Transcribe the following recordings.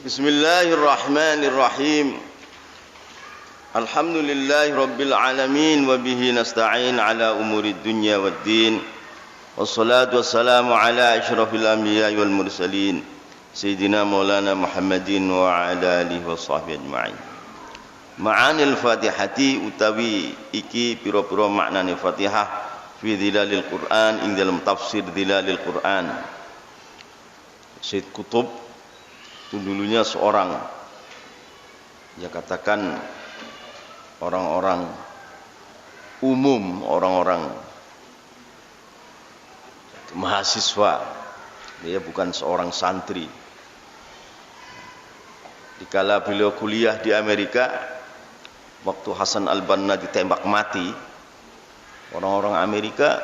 Bismillahirrahmanirrahim. Alhamdulillahi rabbil alamin wa bihi nasta'in ala umurid dunya waddin. Wassalatu wassalamu ala asyrafil anbiya'i wal mursalin sayyidina maulana Muhammadin wa ala alihi wa sahbihi ajma'in. Ma'anil Fatihati utawi iki pira-pira maknane Fatihah fi dhilalil Qur'an ing dalam tafsir dhilalil Qur'an. Syed Qutb itu dulunya seorang, ya katakan orang-orang umum, orang-orang mahasiswa, dia bukan seorang santri. Dikala beliau kuliah di Amerika, waktu Hasan al-Banna ditembak mati, orang-orang Amerika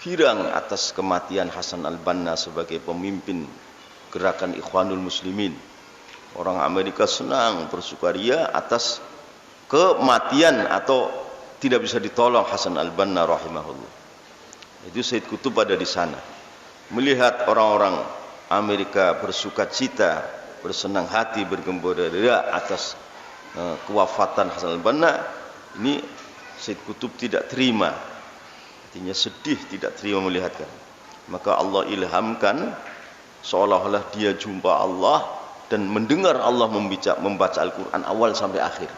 girang atas kematian Hasan al-Banna sebagai pemimpin gerakan Ikhwanul Muslimin. Orang Amerika senang bersukaria atas kematian atau tidak bisa ditolong Hasan al-Banna rahimahullah. Itu Syed Qutb ada di sana, melihat orang-orang Amerika bersukacita, bersenang hati, bergembira atas kewafatan Hasan al-Banna. Ini Syed Qutb tidak terima, artinya sedih, tidak terima melihatkan. Maka Allah ilhamkan seolah-olah dia jumpa Allah dan mendengar Allah membaca Al-Quran awal sampai akhir.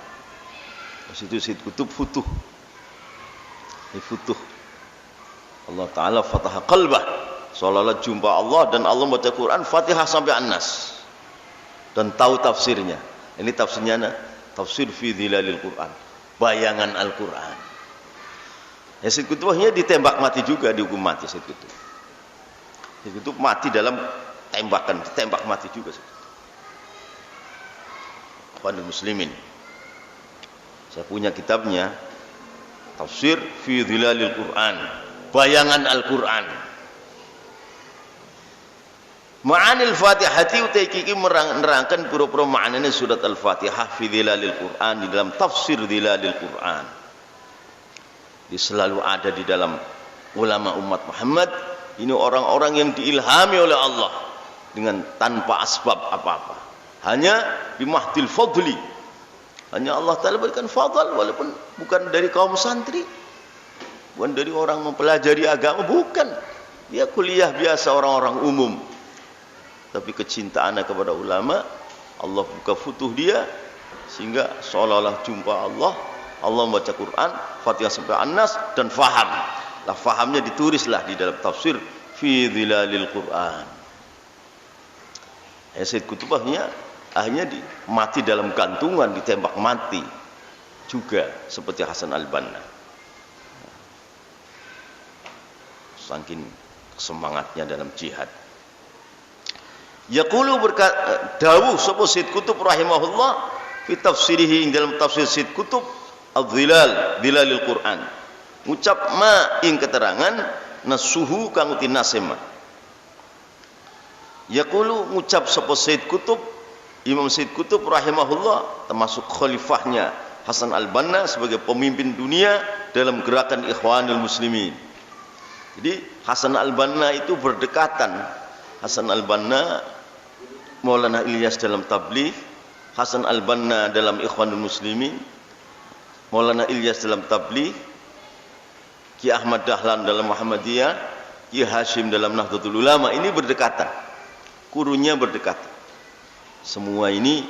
Di situ Syed Qutb futuh. Allah Ta'ala fataha qalbah, seolah-olah jumpa Allah dan Allah membaca Quran Fatihah sampai An-Nas dan tahu tafsirnya. Ini tafsirnya tafsir fi dhilalil Quran, bayangan Al-Quran. Ya, Syed Qutb akhirnya ditembak mati juga, dihukum mati Syed Qutb. Syed Qutb mati dalam tembakan, ditembak mati juga. Ikhwanul Muslimin, saya punya kitabnya Tafsir fi Dhilalil Quran, bayangan Al-Quran. Ma'anil Fatihati utai kiki menerangkan pura-pura maknanya surat Al-Fatihah fi Dhilalil Quran, di dalam tafsir Dhilalil Quran. Dia selalu ada di dalam ulama umat Muhammad. Ini orang-orang yang diilhami oleh Allah dengan tanpa asbab apa-apa, hanya bimahdil fadli, hanya Allah Ta'ala berikan fadl, walaupun bukan dari kaum santri, bukan dari orang mempelajari agama, bukan, dia kuliah biasa orang-orang umum, tapi kecintaannya kepada ulama, Allah buka futuh dia sehingga seolah-olah jumpa Allah. Allah membaca Quran Fatihah sampai An-Nas dan faham lah, fahamnya ditulislah di dalam tafsir fi dhilalil Quran. Syed Qutb akhirnya mati dalam gantungan, ditembak mati juga seperti Hasan al-Banna. Saking semangatnya dalam jihad. Yaqulu berkata dawuh sapa Syed Qutb rahimahullah fi tafsirihi dalam tafsir Syed Qutb ad-dhilal dhilalil Quran. Ngucap ma ing keterangan nasuhu kang uti nasema. Yaqulu ngucap sapa Syed Qutb, Imam Syed Qutb rahimahullah, termasuk khalifahnya Hasan al-Banna sebagai pemimpin dunia dalam gerakan Ikhwanul Muslimin. Jadi Hasan al-Banna itu berdekatan. Hasan al-Banna, Maulana Ilyas dalam tabligh, Hasan al-Banna dalam Ikhwanul Muslimin, Maulana Ilyas dalam tabligh, Ki Ahmad Dahlan dalam Muhammadiyah, Ki Hashim dalam Nahdlatul Ulama. Ini berdekatan, kurunnya berdekatan. Semua ini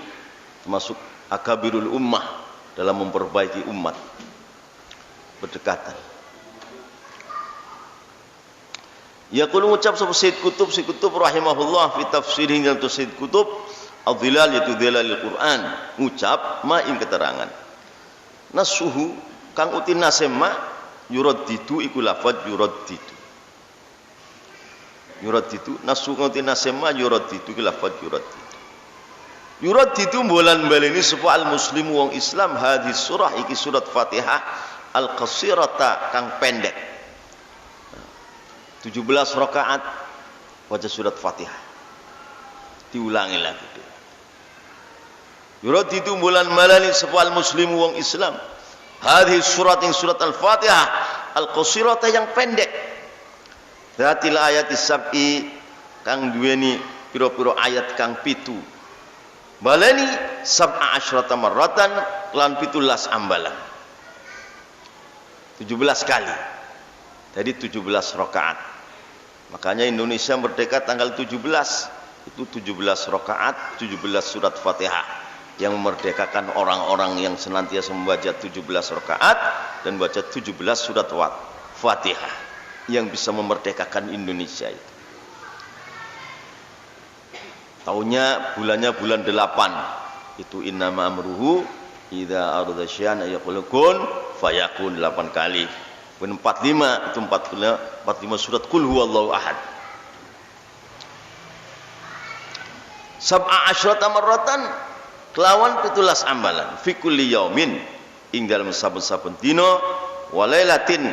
termasuk akabirul ummah dalam memperbaiki umat, berdekatan. Ya kalau mengucap sapa Syed Qutb rahimahullah fi tafsirih dalam Syed Qutb ad-dhilal yaitu dhilalil Quran, ngucap ma ing keterangan nasuhu kang uti nasema yuraddidu iku lafaz yuraddidu nasuhu kang uti nasema yuraddidu iku lafaz yuraddidu bulan baleni sapa al muslimu wong Islam hadis surah iki surat Fatihah al qasirata kang pendek, 17 rakaat baca surat Fatihah, diulangi lagi. Yuraddidu bulan baleni sapa al muslimu wong Islam hadis surat yang surat Al-Fatihah al qasirata yang pendek, dzatil ayati sab'i kang duweni pira-pira ayat kang 7, baleni sab'a asyrata marratan lan 17 ambalan. 17 kali. Jadi 17 rakaat. Makanya Indonesia merdeka tanggal 17. Itu 17 rakaat, 17 surat Fatihah yang memerdekakan orang-orang yang senantiasa membaca 17 rakaat dan baca 17 surat Fatihah yang bisa memerdekakan Indonesia itu. Tahunnya bulannya bulan 8. Itu innama amruhu idza arada syai'an yaqulu kun fayakun 8 kali. 45 itu 45 surat Qul huwallahu ahad. Sab'a asyrata marratan kelawan 17 amalan fi kulli yaumin ing dalem saben-saben dina wa lailatin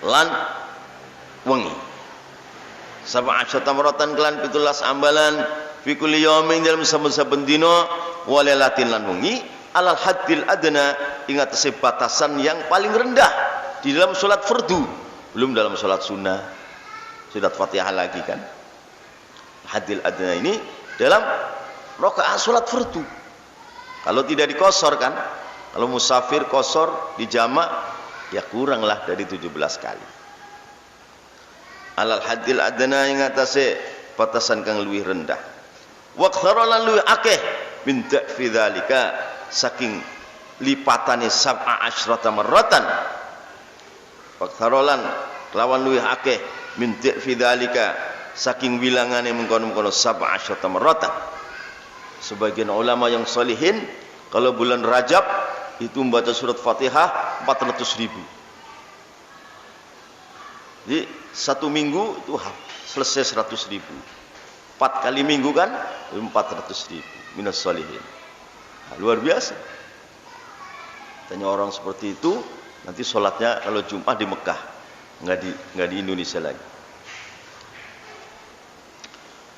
lan wengi. Sab'a asyrata marratan kelan 17 amalan fi kulli yaumin dalam saben-saben dina wa lailatin lan wengi alal haddil adna ing atase batasan yang paling rendah di dalam salat fardu, belum dalam salat sunnah. Surat Fatihah lagi kan. Haddil adna ini dalam rakaat salat fardu. Kalau tidak dikosor kan, kalau musafir kosor di jamak ya kuranglah dari 17 kali. Alal haddil adna ing atase batasan kang luwih rendah. Waqthara lan luwih akeh min fi dzalika saking lipatane sab'a asyrata marratan. Waqthara lan kelawan luwih akeh min fi dzalika saking wilangane mengkono-mengkono sab'a asyrata marratan. Sebagian ulama yang salihin kalau bulan Rajab itu membaca surat Fatihah 400.000. Jadi satu minggu itu selesai 100.000. 4 kali minggu kan 400.000 minas salihin. Nah, luar biasa. Tanya orang seperti itu nanti sholatnya kalau Jumat di Mekah, nggak di Indonesia lagi.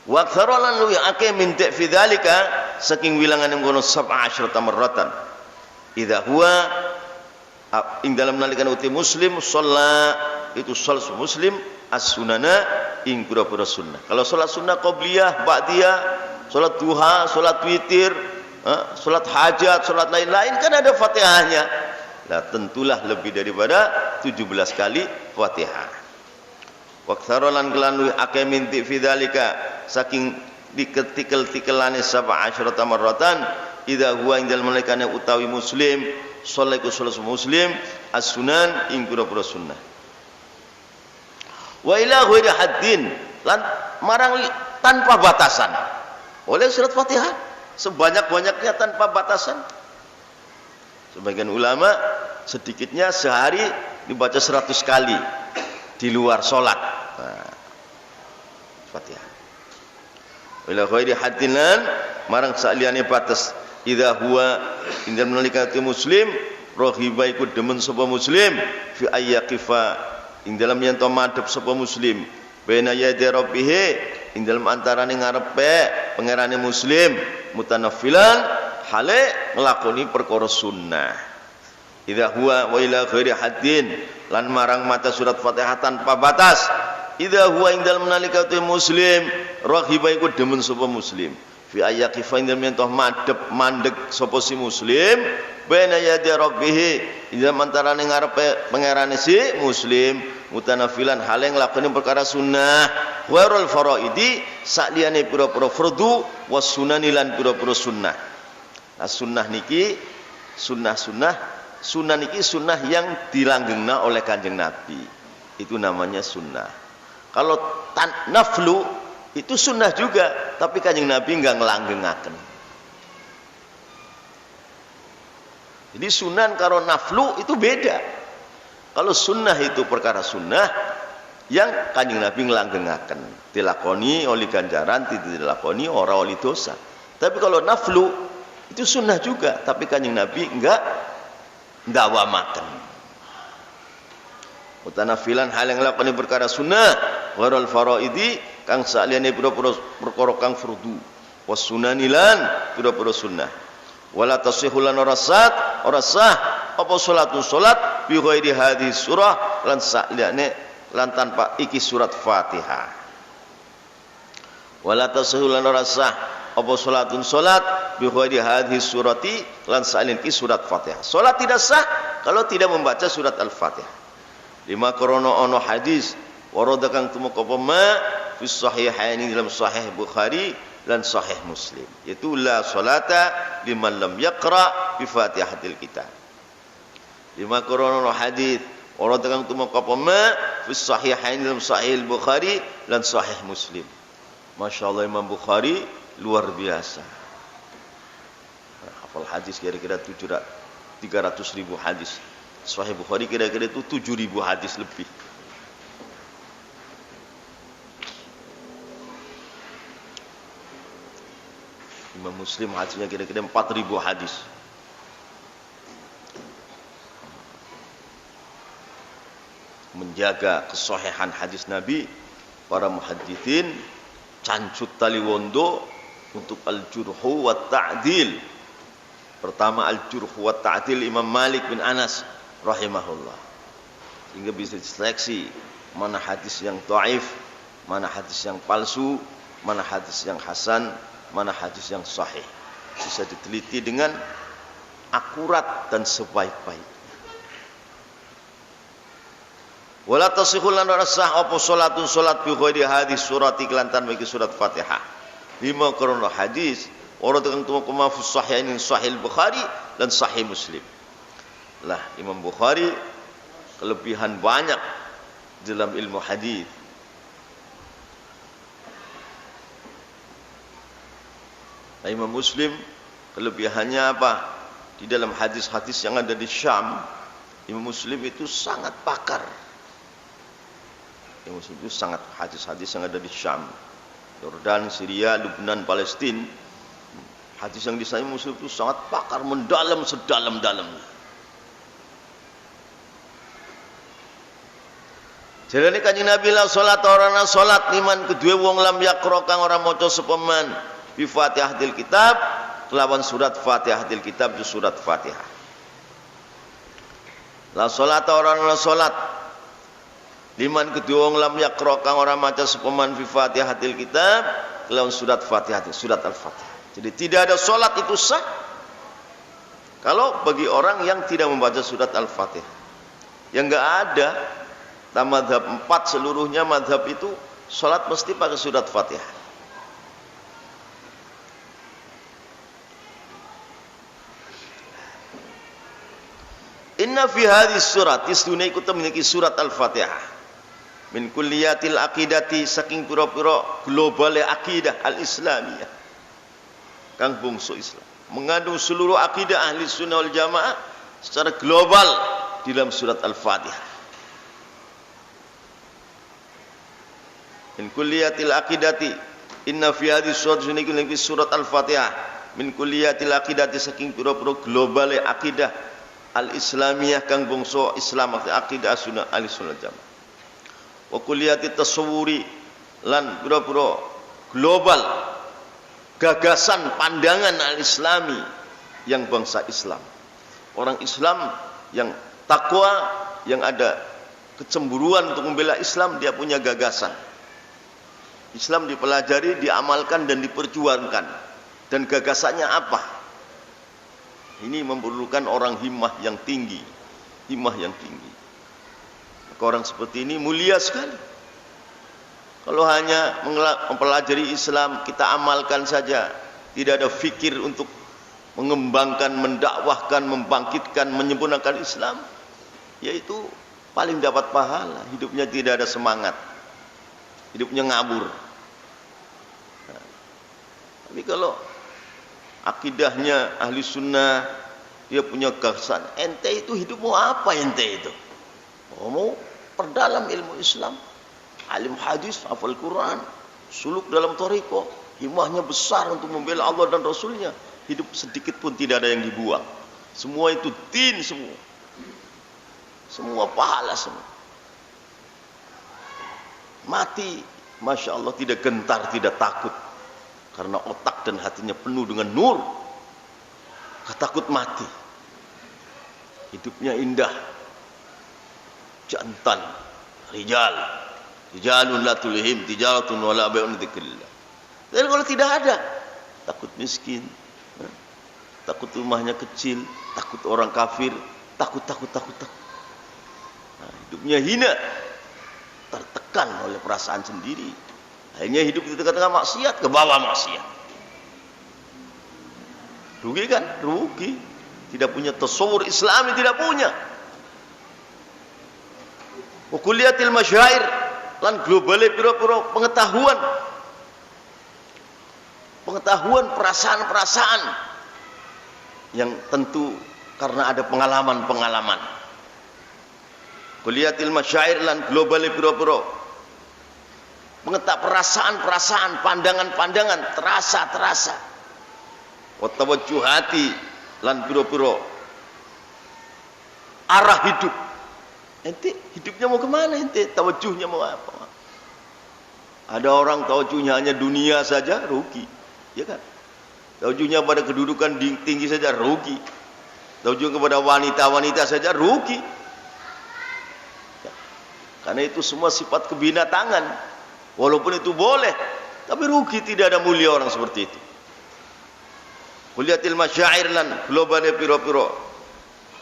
Wa aktsarolan luwi akeh min fi dzalika saking wilangan yang kono sab'a asyrata marratan. Idza huwa ing dalam nalikan uti muslim shalla itu salat muslim as-sunana ing pura-pura sunnah. Kalau salat sunnah qabliyah, ba'diyah, salat duha, salat witir, salat hajat, salat lain-lain kan ada Fatihahnya. Nah, tentulah lebih daripada 17 kali Fatihah. Waqtharolan kelan akeh minti fi dzalika saking diketikel-tikelane sab'a asyrata marratan idza huwa ing dalem nalikane utawi muslim sallallahu alaihi muslim as-sunan ing pura-pura sunnah. Wa ila ghairi haddin lan marang tanpa batasan. Oleh surat Fatihah sebanyak-banyaknya tanpa batasan. Sebagian ulama sedikitnya sehari dibaca 100 kali di luar salat. Nah, Fatihah. Wa ila ghairi haddin lan marang saliyane batas idza huwa indal menalikati muslim rohiba iku demen sapa muslim fi ayyaqifa ing dalam yen to madhep sapa muslim baina yadi rabbih ing dalam antarane ngarepe pangerane muslim mutanaffilan hale nglakoni perkara sunnah. Idza huwa wa ila ghairi haddin lan marang maca surat Fatihah tanpa batas idza huwa ing dalam menalikati muslim rohiba iku demen sapa muslim fi ayyaqifa ing dalam yen to madhep mandeg sapa si muslim baina yadi rabbih ing dalam antarane ngarepe pangerane si muslim mutanafilan hale nglakoni perkara sunnah warul faraidi sakliyane pira-pira fardu was sunani lan pira-pira sunnah. Nah, sunnah niki sunnah niki sunnah yang dilanggengna oleh Kanjeng Nabi. Itu namanya sunnah. Kalau naflu itu sunnah juga, tapi Kanjeng Nabi enggak ngelanggengaken. Jadi sunnah karo naflu itu beda. Kalau sunnah itu perkara sunnah yang Kanjeng Nabi ngelanggengaken, dilakoni oleh ganjaran, tidak dilakoni ora oleh dosa. Tapi kalau naflu itu sunnah juga, tapi Kanjeng Nabi enggak ndawamaken. Mutanafilan hal yang nglakoni perkara sunnah warul faraidi kang saliyane pira-pira perkara kang fardu was sunanilan pira-pira sunnah. Wala tasihul lan ora sah apa salat bi ghairi hadhihi surah lan saliyane lan tanpa iki surat Fatihah. Wala tasihul lan ora sah apa salatun salat bi ghairi hadhihi surati lan salin ki surat Fatihah. Salat tidak sah kalau tidak membaca surat Al-Fatihah. Lima krono ono hadis warada kang tumeka ma fi sahihaini dalam sahih Bukhari dan sahih Muslim, yaitu la salata liman lam yaqra bi Fatihatil kitab. Lima krono hadis warada kang tumeka ma fi sahihaini dalam sahih Bukhari dan sahih Muslim. Masya Allah, Imam Bukhari luar biasa. Hafal hadis kira-kira 300.000 hadis. Sahih Bukhari kira-kira itu 7.000 hadis lebih. Imam Muslim hadisnya kira-kira 4.000 hadis. Menjaga kesahihan hadis Nabi, para muhadditsin cancut taliwondo untuk al-jurhu wa ta'dil. Pertama al-jurhu wa ta'dil Imam Malik bin Anas rahimahullah, sehingga bisa diseleksi mana hadis yang dhaif, mana hadis yang palsu, mana hadis yang hasan, mana hadis yang sahih. Bisa diteliti dengan akurat dan sebaik-baik. Wala tasihul lan rasah apa salatun salat bi ghairi hadis surati kelantan bagi surat Fatihah. Lima krono hadis orang tengah tumaka mafus sahihain sahih Bukhari dan sahih Muslim. Lah Imam Bukhari kelebihan banyak dalam ilmu hadis. Nah, Imam Muslim kelebihannya apa? Di dalam hadis-hadis yang ada di Syam, Imam Muslim itu sangat pakar. Imam Muslim itu sangat hadis-hadis yang ada di Syam, Yordan, Syria, Lebanon, Palestina. Hadis yang di sana Muslim itu sangat pakar, mendalam sedalam-dalamnya. Jadi kanjeng Nabi la salat orang salat liman kedua wong lam yaqra kang ora maca sepeman bi Fatihatil kitab kelawan surat Fatihatil kitab itu surat Fatihah. La salat orang salat liman kedua wong lam yaqra kang ora maca sepeman bi Fatihatil kitab kelawan surat Fatihah surat Al-Fatihah. Jadi tidak ada salat itu sah kalau bagi orang yang tidak membaca surat Al-Fatihah. Yang enggak ada. Madhab 4 seluruhnya madhab itu salat mesti pakai surat Fatihah. Inna fi hadhis surat istunai kita memiliki surat Al-Fatihah min kulliyatil aqidati saking pira-pira globale akidah al-islamiyah kang bangsa Islam mengandung seluruh akidah ahli sunnah wal jamaah secara global di dalam surat Al-Fatihah. Min kulliyatil aqidati inna fi hadhis surat Al-Fatihah min kulliyatil aqidati saking pira-pira globale akidah al-islamiyah kang bangsa Islam akidah sunnah ahli sunnah jamaah. Wa kulliyatit tasawuri lan pira-pira global gagasan pandangan al-islami yang bangsa Islam. Orang Islam yang takwa, yang ada kecemburuan untuk membela Islam, dia punya gagasan. Islam dipelajari, diamalkan dan diperjuangkan. Dan gagasannya apa? Ini memerlukan orang himmah yang tinggi. Himmah yang tinggi. Maka orang seperti ini mulia sekali. Kalau hanya mempelajari Islam, kita amalkan saja. Tidak ada fikir untuk mengembangkan, mendakwahkan, membangkitkan, menyempurnakan Islam. Yaitu paling dapat pahala. Hidupnya tidak ada semangat. Hidupnya ngabur. Tapi kalau akidahnya ahli sunnah, dia punya gagasan, ente itu hidup mau apa ente itu? Mau perdalam ilmu Islam, alim hadis, hafal Quran, suluk dalam thariqah, himmahnya besar untuk membela Allah dan Rasulnya. Hidup sedikit pun tidak ada yang dibuang. Semua itu din semua. Semua pahala semua. Mati, Masya Allah, tidak gentar, tidak takut. Karena otak dan hatinya penuh dengan nur. Takut mati. Hidupnya indah. Jantan. Rijalun la tulihim tijaratun wala bai'un dzikrillah. Dan kalau tidak ada takut miskin, takut rumahnya kecil, takut orang kafir, takut. Nah, hidupnya hina, tertekan oleh perasaan sendiri. Akhirnya hidup di tengah-tengah maksiat, ke bawah maksiat. Rugi kan? Rugi. Tidak punya tasawur Islami, tidak punya. Wa kulliyatil masyair lan globale pira-pira pengetahuan perasaan-perasaan yang tentu karena ada pengalaman-pengalaman. Kuliatil masyair lan globale pira-pira perasaan-perasaan, pandangan-pandangan terasa. Wa tawajjuhati lan pira-pira arah hidup. Ente hidupnya mau kemana ente? Tawajuhnya mau apa? Ada orang tawajuhnya hanya dunia saja, rugi. Ya kan? Tawajuhnya pada kedudukan tinggi saja, rugi. Tawajuh kepada wanita-wanita saja, rugi. Ya. Karena itu semua sifat kebinatangan. Walaupun itu boleh, tapi rugi, tidak ada mulia orang seperti itu. Kuliatil masyair lan globale piro-piro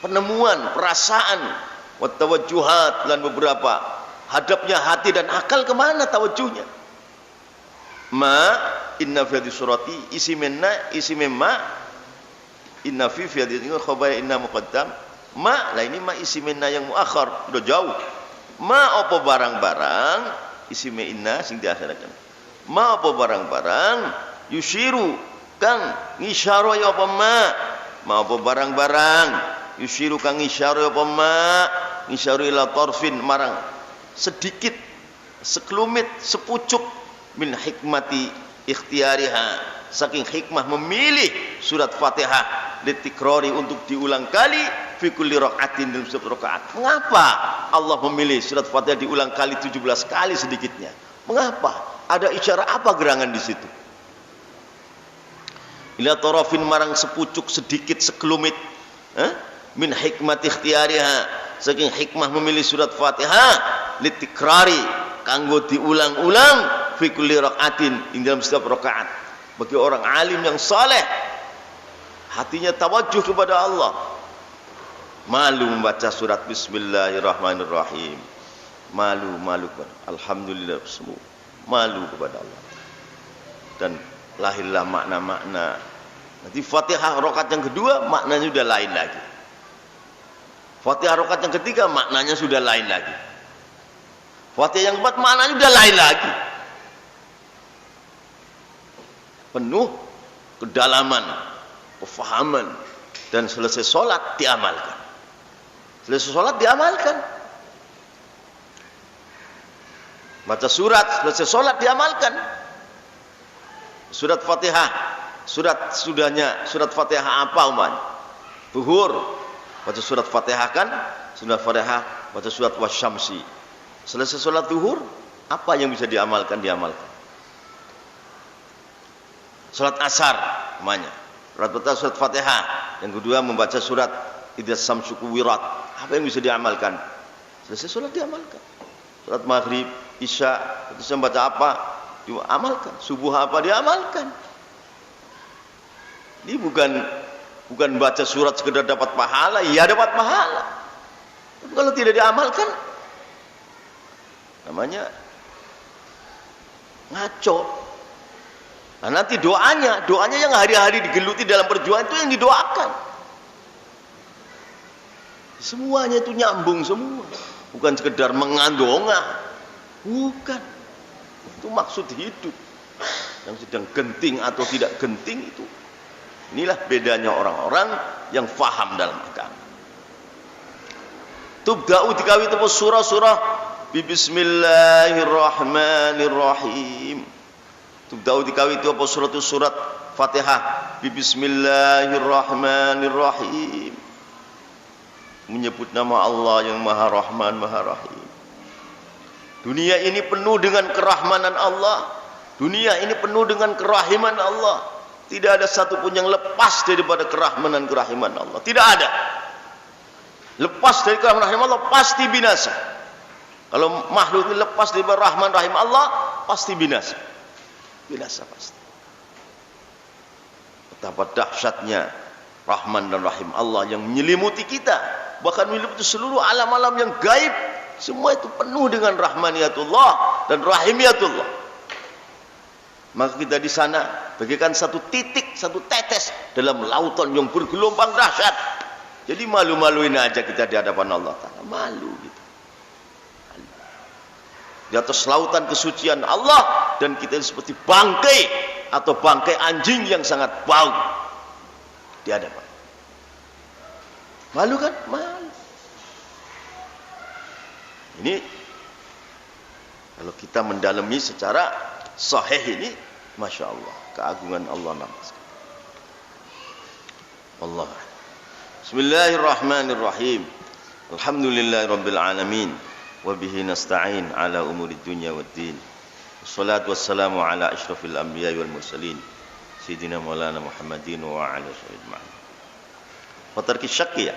penemuan, perasaan, wa tawajjuhat lan beberapa hadapnya hati dan akal kemana tawajuhnya. Ma inna fi hadhihi surati isimma inna fi hadhihi khabar inna muqaddam ma lah ini ma isimenna yang muakhar sudah jauh. Ma apa barang-barang isime inna sing diakhirakan. Ma apa barang-barang yushiru kang ngisyara ya apa ma apa barang-barang yushiru kang ngisyara ya apa ngisyaru ila tarfin marang sedikit, sekelumit, sepucuk min hikmati ikhtiyariha, saking hikmah memilih surat Fatihah litikrori untuk diulang kali fi kulli rakaatin dalam setiap rakaat. Mengapa Allah memilih surat Fatihah diulang kali 17 kali sedikitnya? Mengapa? Ada isyarat apa gerangan di situ? Ila tarafin marang sepucuk, sedikit, sekelumit, min hikmati ikhtiyariha, saking hikmah memilih surat Fatihah litikrari kanggo diulang-ulang fi kulli rakaatin dalam setiap rakaat. Bagi orang alim yang saleh, hatinya tawajuh kepada Allah, malu membaca surat Bismillahirrahmanirrahim, malu alhamdulillah, semua malu kepada Allah, dan lahirlah makna-makna. Nanti Fatihah rakaat yang kedua maknanya sudah lain lagi. Fatihah rakaat yang ketiga maknanya sudah lain lagi. Fatihah yang keempat maknanya sudah lain lagi. Penuh kedalaman, kefahaman, dan selesai sholat diamalkan. Selesai sholat diamalkan. Baca surat, selesai sholat diamalkan. Surat Fatihah, surat Fatihah apa umpamanya? Zuhur, baca surat Fatihah kan? Surat Fatihah, baca surat Wasyamsi. Selesai sholat zuhur, apa yang bisa diamalkan? Diamalkan. Sholat asar, namanya. Surat Fatihah. Yang kedua membaca surat Idza Samsu Kuwirat. Apa yang bisa diamalkan? Selesai sholat diamalkan. Surat Maghrib, Isya, terus membaca apa? Diamalkan. Subuh apa? Diamalkan. Ini bukan baca surat sekedar dapat pahala. Ya dapat pahala. Tapi kalau tidak diamalkan, namanya ngaco. Nah, nanti doanya yang hari-hari digeluti dalam perjuangan itu yang didoakan. Semuanya itu nyambung semua. Bukan sekedar mengandonga. Bukan. Itu maksud hidup. Yang sedang genting atau tidak genting itu. Inilah bedanya orang-orang yang faham dalam agama. Tubda'u dikawi tepus surah-surah Bismillahirrahmanirrahim. Tubda'u dikawi itu apa surat Fatihah Bismillahirrahmanirrahim, menyebut nama Allah yang Maha Rahman Maha Rahim. Dunia ini penuh dengan kerahmanan Allah. Dunia ini penuh dengan kerahiman Allah. Tidak ada satupun yang lepas daripada kerahmanan Allah. Tidak ada. Lepas dari kerahmanan Allah pasti binasa. Kalau makhluk ini lepas dari rahman rahim Allah, pasti binasa. Binasa pasti. betapa dahsyatnya Rahman dan Rahim Allah yang menyelimuti kita, bahkan menyelimuti seluruh alam-alam yang gaib. Semua itu penuh dengan rahmaniyatullah dan rahimiyatullah. Maka kita di sana bagaikan satu titik, satu tetes dalam lautan yang bergelombang dahsyat. Jadi malu-maluin aja kita di hadapan Allah Ta'ala. Malu gitu. Di atas lautan kesucian Allah, dan kita seperti bangkai atau bangkai anjing yang sangat bau di hadapan. Malu kan? Malu. Ini kalau kita mendalami secara sahih ini, Masya Allah, keagungan Allah nampak. Allah. Bismillahirrahmanirrahim. Alhamdulillahirabbil alamin. Wa bihi nasta'in ala umuri dunya waddin. Wassalatu wassalamu ala asyrafil anbiya'i wal mursalin. Sayyidina Maulana Muhammadin wa ala alihi ajma'in. Wa tarki syakki ya.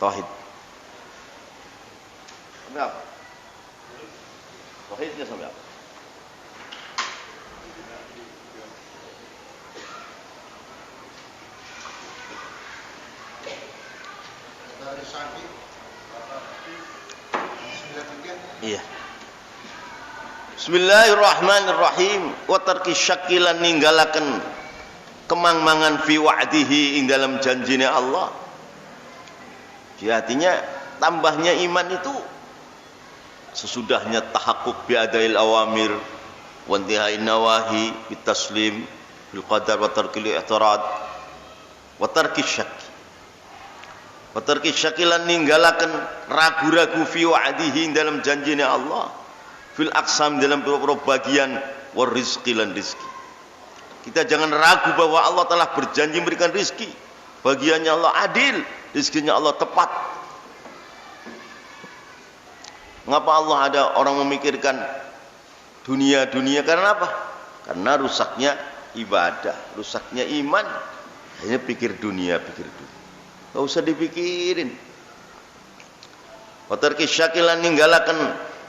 Tauhid. Sampai apa? Tauhidnya sampai apa? Iya. Bismillahirrahmanirrahim. Wa tarki syakki lan ninggalaken kemangmangan fi wa'dihi ing dalam janjine Allah. Jadi artinya tambahnya iman itu sesudahnya tahakkuk bi adail awamir wa intihai nawahi bitaslim bil qadar wa tarkil i'tirad wa tarki syakki. Wa tarki syakki lan ninggalaken ragu-ragu fi wa'dihi dalam janjine Allah fil aqsam dalam pira-pira bagian war rizqi lan rizki. Kita jangan ragu bahwa Allah telah berjanji memberikan rizki. Bagiannya Allah adil, rizkinya Allah tepat. Mengapa Allah ada orang memikirkan dunia-dunia? Karena apa? Karena rusaknya ibadah, rusaknya iman. Hanya pikir dunia, pikir dunia. Gak usah dipikirin. Wa tarki syakilan ninggalaken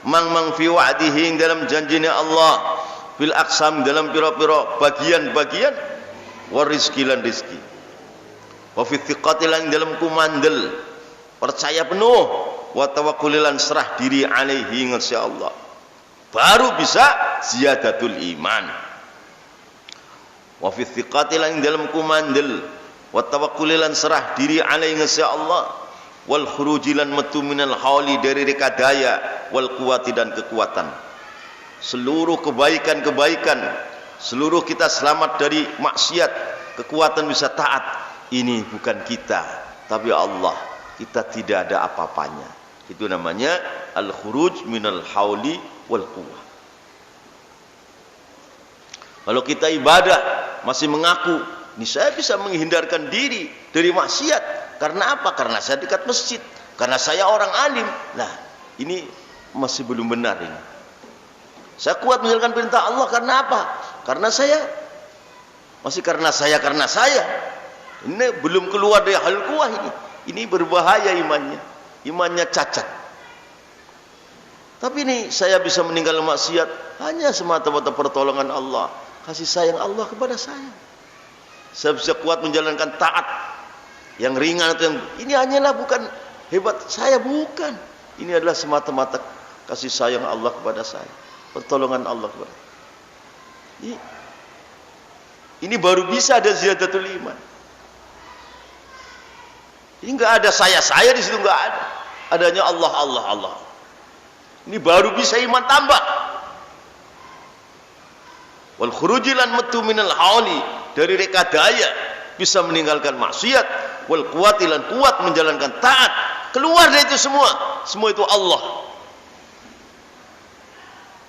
mang fi wa'dihi dalam janjinya Allah fil aqsam dalam pira-pira bagian-bagian wa rizki lan rizki. Wa fi thiqati lan dalam kumandel percaya penuh wa tawakkul lan serah diri alaihi ngasih Allah. Baru bisa ziyadatul iman. Wa fi thiqati lan dalam kumandel wa tawakkul lan serah diri alaihi ngasih Allah. Wal khuruji lan metu minal hauli dari rekadaya wal kuwati dan kekuatan. Seluruh kebaikan-kebaikan, seluruh kita selamat dari maksiat, kekuatan bisa taat. Ini bukan kita, tapi Allah. Kita tidak ada apa-apanya. Itu namanya al-khuruj minal hauli wal quwwah. Kalau kita ibadah masih mengaku, ini saya bisa menghindarkan diri dari maksiat. Karena apa? Karena saya dekat masjid, karena saya orang alim. Nah, ini masih belum benar ini. Saya kuat menjalankan perintah Allah karena apa? Karena saya. Masih karena saya. Ini belum keluar dari hal kuah ini. Ini berbahaya imannya. Imannya cacat. Tapi ini saya bisa meninggal maksiat hanya semata-mata pertolongan Allah, kasih sayang Allah kepada saya. Saya bisa kuat menjalankan taat yang ringan atau yang ini hanyalah bukan hebat saya, bukan. Ini adalah semata-mata kasih sayang Allah kepada saya, pertolongan Allah kepada saya. Ini baru bisa ada ziyadatul iman. Ini enggak ada saya di situ, enggak ada. Adanya Allah. Ini baru bisa iman tambah. Wal khurujilan metu minal hauli dari rekadaya bisa meninggalkan maksiat. Wal kuwatilan kuat menjalankan taat. Keluar dari itu semua itu Allah.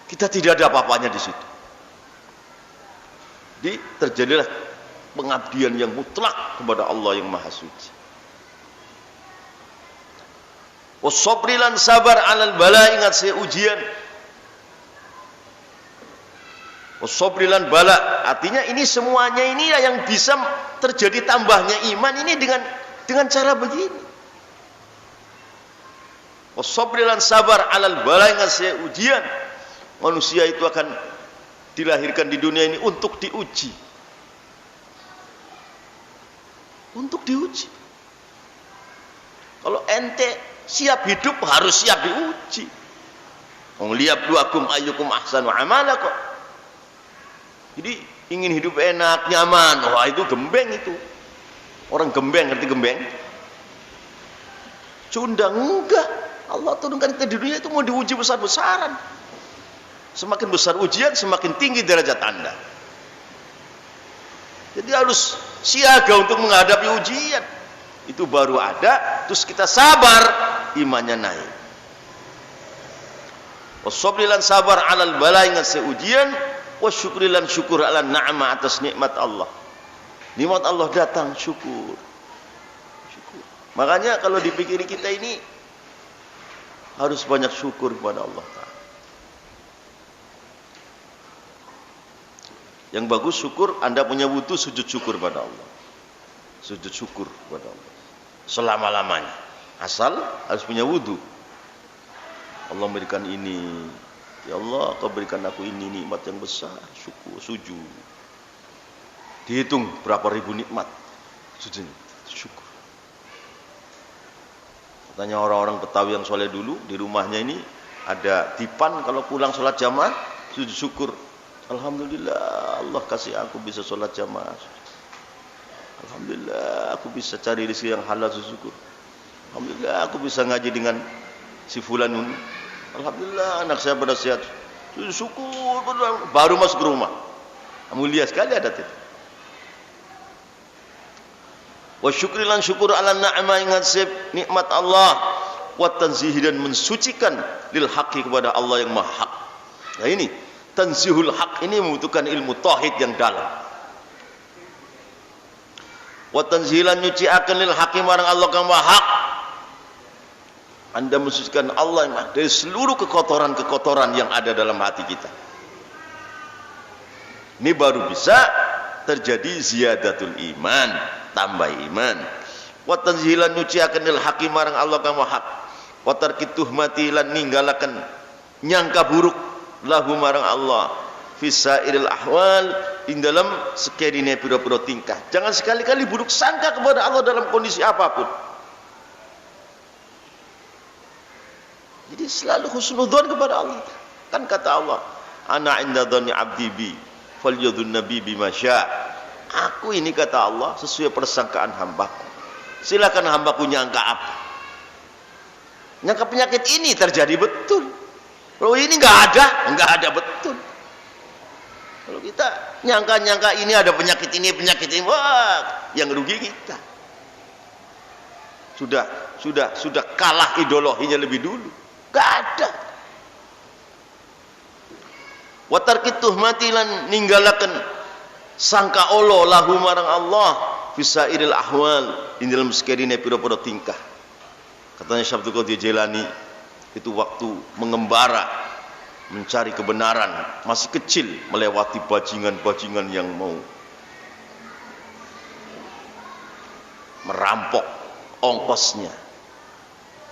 Kita tidak ada apa-apanya di situ. Jadi terjadilah pengabdian yang mutlak kepada Allah yang Maha Suci. Wasabrilan sabar alal bala, ingat saya ujian. Wasabrilan bala, artinya ini semuanya ini yang bisa terjadi tambahnya iman ini dengan cara begini. Wasabrilan sabar alal bala, ingat saya ujian. Manusia itu akan dilahirkan di dunia ini untuk diuji. Untuk diuji. Kalau ente siap hidup, harus siap diuji. Liyabluwakum ayyukum ahsanu amala kok. Jadi ingin hidup enak, nyaman, wah itu gembeng itu. Orang gembeng, ngerti gembeng? Cundang, enggak. Allah turunkan kita di dunia itu mau diuji besar-besaran. Semakin besar ujian, semakin tinggi derajat Anda. Jadi harus siaga untuk menghadapi ujian. Itu baru ada, terus kita sabar, imannya naik. Wasobrilan sabar alal balai ngasih ujian, wasyukrilan syukur ala na'ma atas nikmat Allah. Nikmat Allah datang, syukur. Makanya kalau dipikiri kita ini harus banyak syukur kepada Allah Ta'ala. Yang bagus syukur, Anda punya wudu, sujud syukur pada Allah. Sujud syukur kepada Allah selama-lamanya. Asal harus punya wudu. Allah memberikan ini, ya Allah Kau berikan aku ini nikmat yang besar, syukur, sujud. Dihitung berapa ribu nikmat, sujud, syukur. Katanya orang-orang Betawi yang soleh dulu, di rumahnya ini ada dipan, kalau pulang sholat jamaah sujud syukur. Alhamdulillah Allah kasih aku bisa sholat jamaah. Alhamdulillah aku bisa cari rezeki yang halal, syukur. Alhamdulillah aku bisa ngaji dengan si fulanun. Alhamdulillah anak saya pada sehat, syukur. Baru masuk ke rumah, mulia sekali adat itu. Wa syukrilan syukur ala na'ma ingat nikmat Allah, wa tanzihi dan mensucikan lil haqqi kepada Allah yang maha hak. Nah ini tanzihul haq ini membutuhkan ilmu tauhid yang dalam. Wa tanzilan nyuciaken lil haqqi marang Allah kang maha hak. Anda mensucikan Allah dari seluruh kekotoran-kekotoran yang ada dalam hati kita. Ini baru bisa terjadi ziyadatul iman, tambah iman. Wa tanzilan nyuciaken lil haqqi marang Allah kang maha hak. Wa tarkit tuhmati lan ninggalaken nyangka buruk lahu marang Allah fisairil ahwal ing dalam sekedine pira-pira tingkah. Jangan sekali-kali buruk sangka kepada Allah dalam kondisi apapun. Jadi selalu husnudzon kepada Allah. Kan kata Allah, ana inda dhanni abdi bi falyadhun nabi bima syaa. Aku ini kata Allah sesuai persangkaan hambaku. Silakan hambaku nyangka apa. Nyangka penyakit ini terjadi betul. Kalau ini enggak ada betul. Kalau kita nyangka-nyangka ini ada penyakit ini, wah, yang rugi kita. Sudah kalah ideologinya lebih dulu. Enggak ada. Wa tarkit tuhmati lan ninggalaken sangka Allah lahu marang Allah fisairil ahwal ing dalam sekedine pira-pira tingkah. Katanya Syekh Abdul Qadir Jailani, itu waktu mengembara mencari kebenaran, masih kecil, melewati bajingan-bajingan yang mau merampok ongkosnya.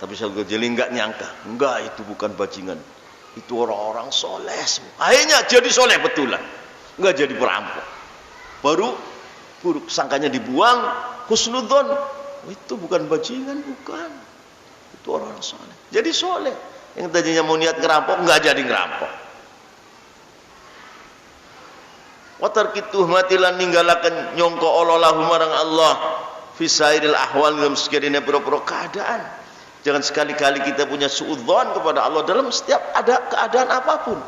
Tapi Syekh Abdul Qadir enggak nyangka, enggak, itu bukan bajingan, itu orang-orang soleh semua. Akhirnya jadi soleh betulan, enggak jadi perampok. Baru buruk sangkanya dibuang, husnudzon, itu bukan bajingan, bukan, itu orang soleh. Jadi soleh. Yang tadinya mau niat ngerampok, enggak jadi ngerampok. Wa tarkit tuhmatilan ninggalaken nyongko lahu marang Allah fisairil ahwal dalam sekiranya pura-pura keadaan. Jangan sekali-kali kita punya suudzon kepada Allah dalam setiap ada keadaan apapun.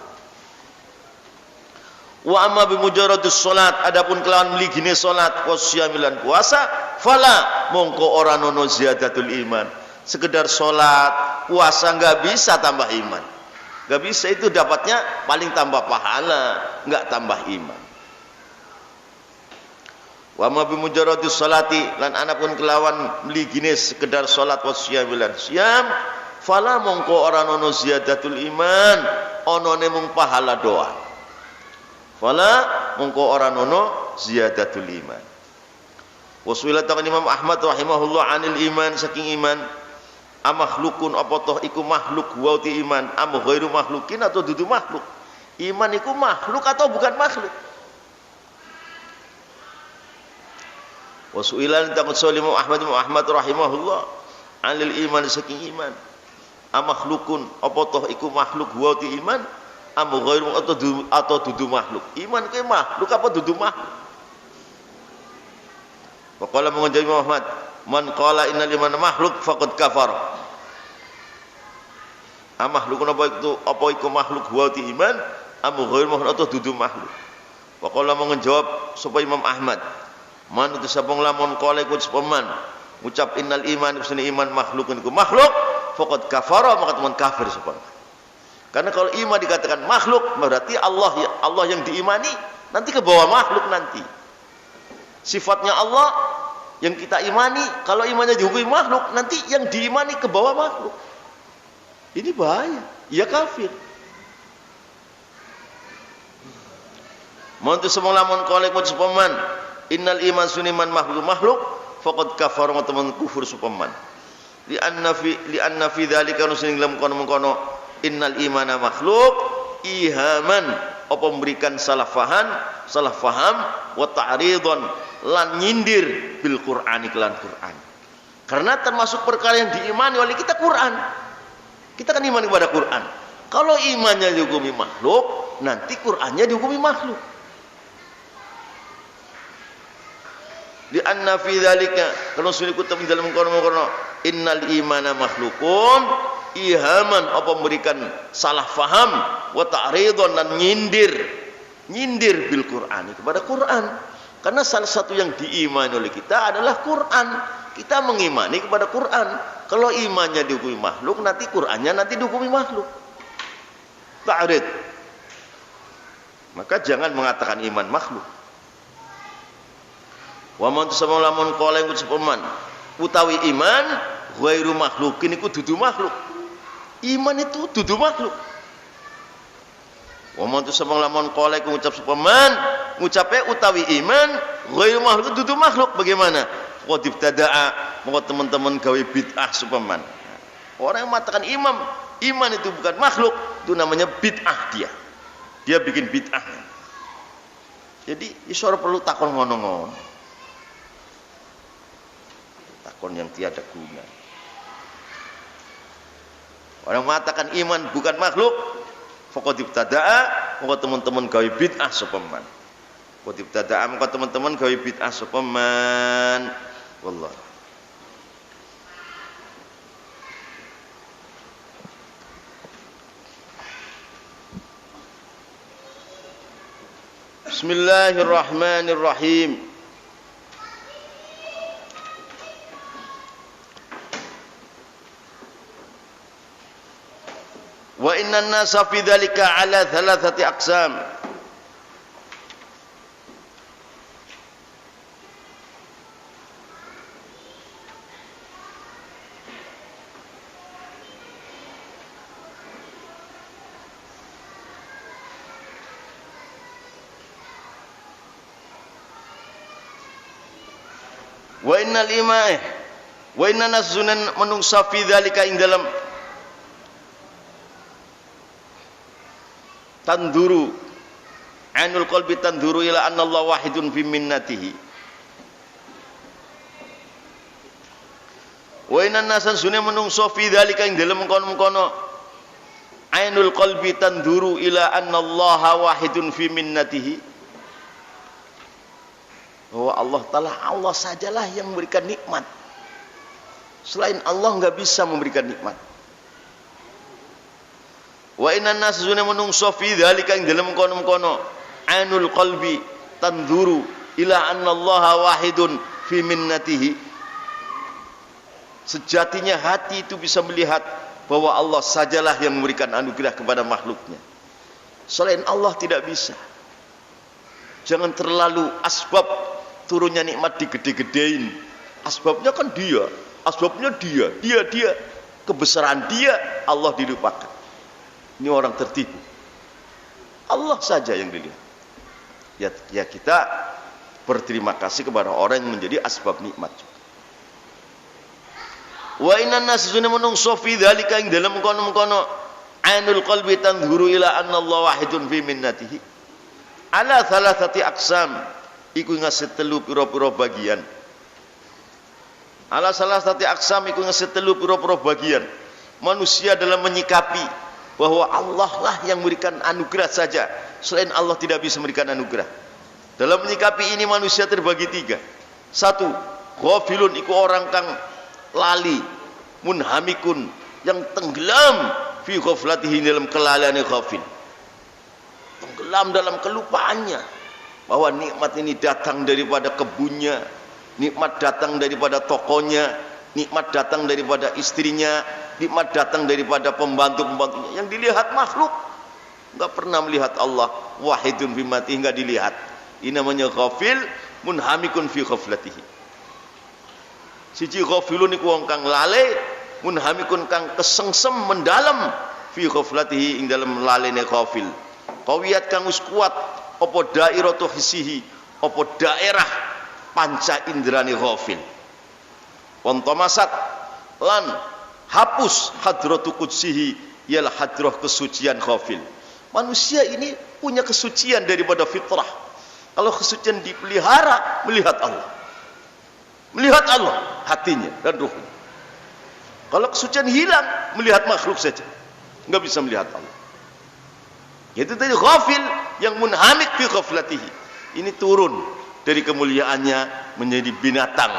Wa amma bi mujarradus salat, adapun kelawan mligine salat wasyamilan puasa, fala mongko ora nono ziyadatul iman. Sekedar salat, puasa enggak bisa tambah iman. Enggak bisa, itu dapatnya paling tambah pahala, enggak tambah iman. Wa ma bi mujarradis salati, lan anapun kelawan mligine sekedar salat wasyamilan syam, fala mongko ora nono ziyadatul iman, onone mung pahala doa. Fala mongko ora nono ziyadatul iman. Wasuila ta'ala Imam Ahmad rahimahullah anil iman, saking iman, amakhlukun apa toh iku makhluk wa ti iman, am ghairu makhlukin atau dudu makhluk. Iman itu makhluk atau bukan makhluk? Wa su'ilan taqad Imam Ahmad rahimahullah alil iman saking iman. Amakhlukun apa toh iku makhluk wa ti iman am ghairu atau dudu makhluk. Iman ku makhluk apa dudu makhluk? Wa qala mengucap Imam Ahmad, man qala innal imana makhluk faqad kafar. Makhluk apa iku makhluk wa ti iman am ghairu makhluk atau dudu makhluk. Wa qala menjawab supaya Imam Ahmad, man itu sabung lamun qala iku sepaman ucap innal iman kusni iman makhlukun iku makhluk faqad kafara maka teman kafir sepaman. Karena kalau iman dikatakan makhluk berarti Allah yang diimani nanti ke bawah makhluk nanti. Sifatnya Allah yang kita imani, kalau imannya dihukumi makhluk, nanti yang diimani ke bawah makhluk. Ini bahaya, ia kafir. Montu semua lamun qala iku sepaman innal iman suniman makhluk faqad kafara wa teman kufur supaman. Li anna fi dzalika nusin lam kono innal imana makhluk ihaman apa memberikan salah faham wa ta'ridon lan nyindir bil Qur'ani kelan Qur'an. Karena termasuk perkara yang diimani oleh kita Qur'an. Kita kan iman kepada Qur'an. Kalau imannya dihukumi makhluk, nanti Qur'annya dihukumi makhluk. Di anna fi dzalika kalau sudah kutub dalam kono innal imana makhlukun ihaman apa memberikan salah faham wa ta'ridon dan nyindir bil Qur'ani kepada Qur'an. Karena salah satu yang diimani oleh kita adalah Quran. Kita mengimani kepada Quran. Kalau imannya dihukumi makhluk, nanti Qurannya nanti dihukumi makhluk. Ta'rid. Maka jangan mengatakan iman makhluk. Wa man tasama lamun qala ngucapaman utawi iman ghairu makhlukin iku dudu makhluk. Iman itu dudu makhluk. Wa man tasama lamun qala iku ngucap supaman ngucape utawi iman ghairu makhluk dudu makhluk. Bagaimana? Qad ibtada'a maka teman-teman gawe bid'ah supaman. Orang yang mengatakan iman itu bukan makhluk, itu namanya bid'ah dia. Dia bikin bid'ah. Jadi isor perlu takon ngono-ngono. Takon yang tiada guna. Orang mengatakan iman bukan makhluk, faqad ibtada'a maka teman-teman gawe bid'ah supaman. Qad ibtada'a maka teman-teman gawe bid'ah supaman. Wallah. Bismillahirrahmanirrahim. Wa inna an-nasa fi dzalika ala thalathati aqsam. Wa innal ima'ah wa inna nasunan menungsa fi dzalika ing dalam tanduru ainul qalbi tanduru ila anna Allah wahidun fi minnatihi wa inna nasan sunan menungsa fi dzalika ing dalam mengkono-mengkono ainul qalbi tanduru ila anna Allah wahidun fi minnatihi bahwa Allah sajalah yang memberikan nikmat. Selain Allah enggak bisa memberikan nikmat. Wa innan nas sunna menungso fi dzalika ing dalem kono-kono ainul qalbi tanzuru ila anna Allah wahidun fi minnatihi. Sejatinya hati itu bisa melihat bahwa Allah sajalah yang memberikan anugerah kepada makhluknya. Selain Allah tidak bisa. Jangan terlalu asbab turunnya nikmat digede-gedein. Asbabnya kan dia, asbabnya dia, kebesaran dia, Allah dilupakan. Ini orang tertipu. Allah saja yang dilihat. Ya kita berterima kasih kepada orang yang menjadi asbab nikmat. Wa innan nas sunna menungso fi dzalika ing dalem kono-kono ainul qalbi tanzuru ila anna Allah wahidun fi minnatihi ala thalathati aqsam, iku ngasih telu pira-pira bagian. Ala salasati aqsam, iku ngasih telu pira-pira bagian. Manusia dalam menyikapi bahwa Allah lah yang memberikan anugerah saja, selain Allah tidak bisa memberikan anugerah. Dalam menyikapi ini manusia terbagi tiga. Satu, ghafilun, iku orang kang lali, munhamikun, yang tenggelam fi ghaflatihi, dalam kelalaiannya ghafil, tenggelam dalam kelupaannya bahwa nikmat ini datang daripada kebunnya, nikmat datang daripada tokonya, nikmat datang daripada istrinya, nikmat datang daripada pembantu-pembantunya. Yang dilihat makhluk, enggak pernah melihat Allah. Wahidun fi mati, enggak dilihat. Ini namanya ghafil, munhamikun fi ghaflatihi. Siji ghafilun iku wong kang lale, munhamikun kang kesengsem mendalam fi ghaflatihi, ing dalam lalene ghafil. Qawiyat kang wis kuat apa dairatu hisihi, apa daerah panca indrani ghafil. Wantamasat lan hapus hadratu qudsihi, ialah hadrah kesucian ghafil. Manusia ini punya kesucian daripada fitrah. Kalau kesucian dipelihara, melihat Allah, melihat Allah hatinya dan ruhnya. Kalau kesucian hilang, melihat makhluk saja, nggak bisa melihat Allah. Itu tadi ghafil yang munhamik fi ghaflatihi. Ini turun dari kemuliaannya menjadi binatang,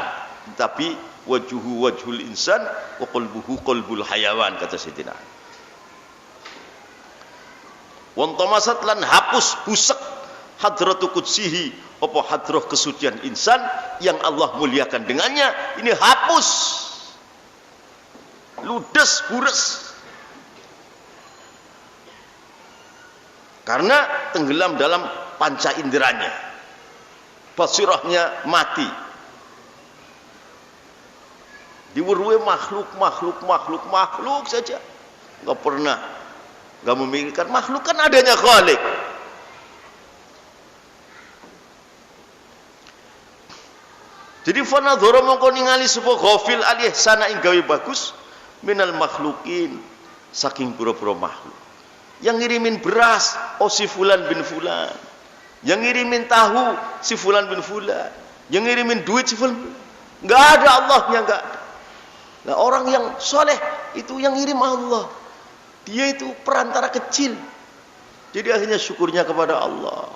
tapi wajuhu wajhul insan wa qalbuhu qalbul hayawan, kata Sayyidina. Wantamasat lan hapus busek hadratu qudsihi, apa hadrah kesucian insan yang Allah muliakan dengannya, ini hapus, ludes, bures, karena tenggelam dalam panca inderanya, basirahnya mati, diweruhi makhluk saja, nggak pernah, nggak memikirkan makhluk kan adanya Khalik. Jadi fanadzara mongko ningali sapa ghafil al-ihsana ing gawe bagus minal makhlukin, saking pura-pura makhluk. Yang ngirimin beras, oh si fulan bin fulan. Yang ngirimin tahu, si fulan bin fulan. Yang ngirimin duit, si fulan. Enggak ada Allahnya, enggak ada. Nah, orang yang soleh itu yang ngirim Allah. Dia itu perantara kecil. Jadi akhirnya syukurnya kepada Allah.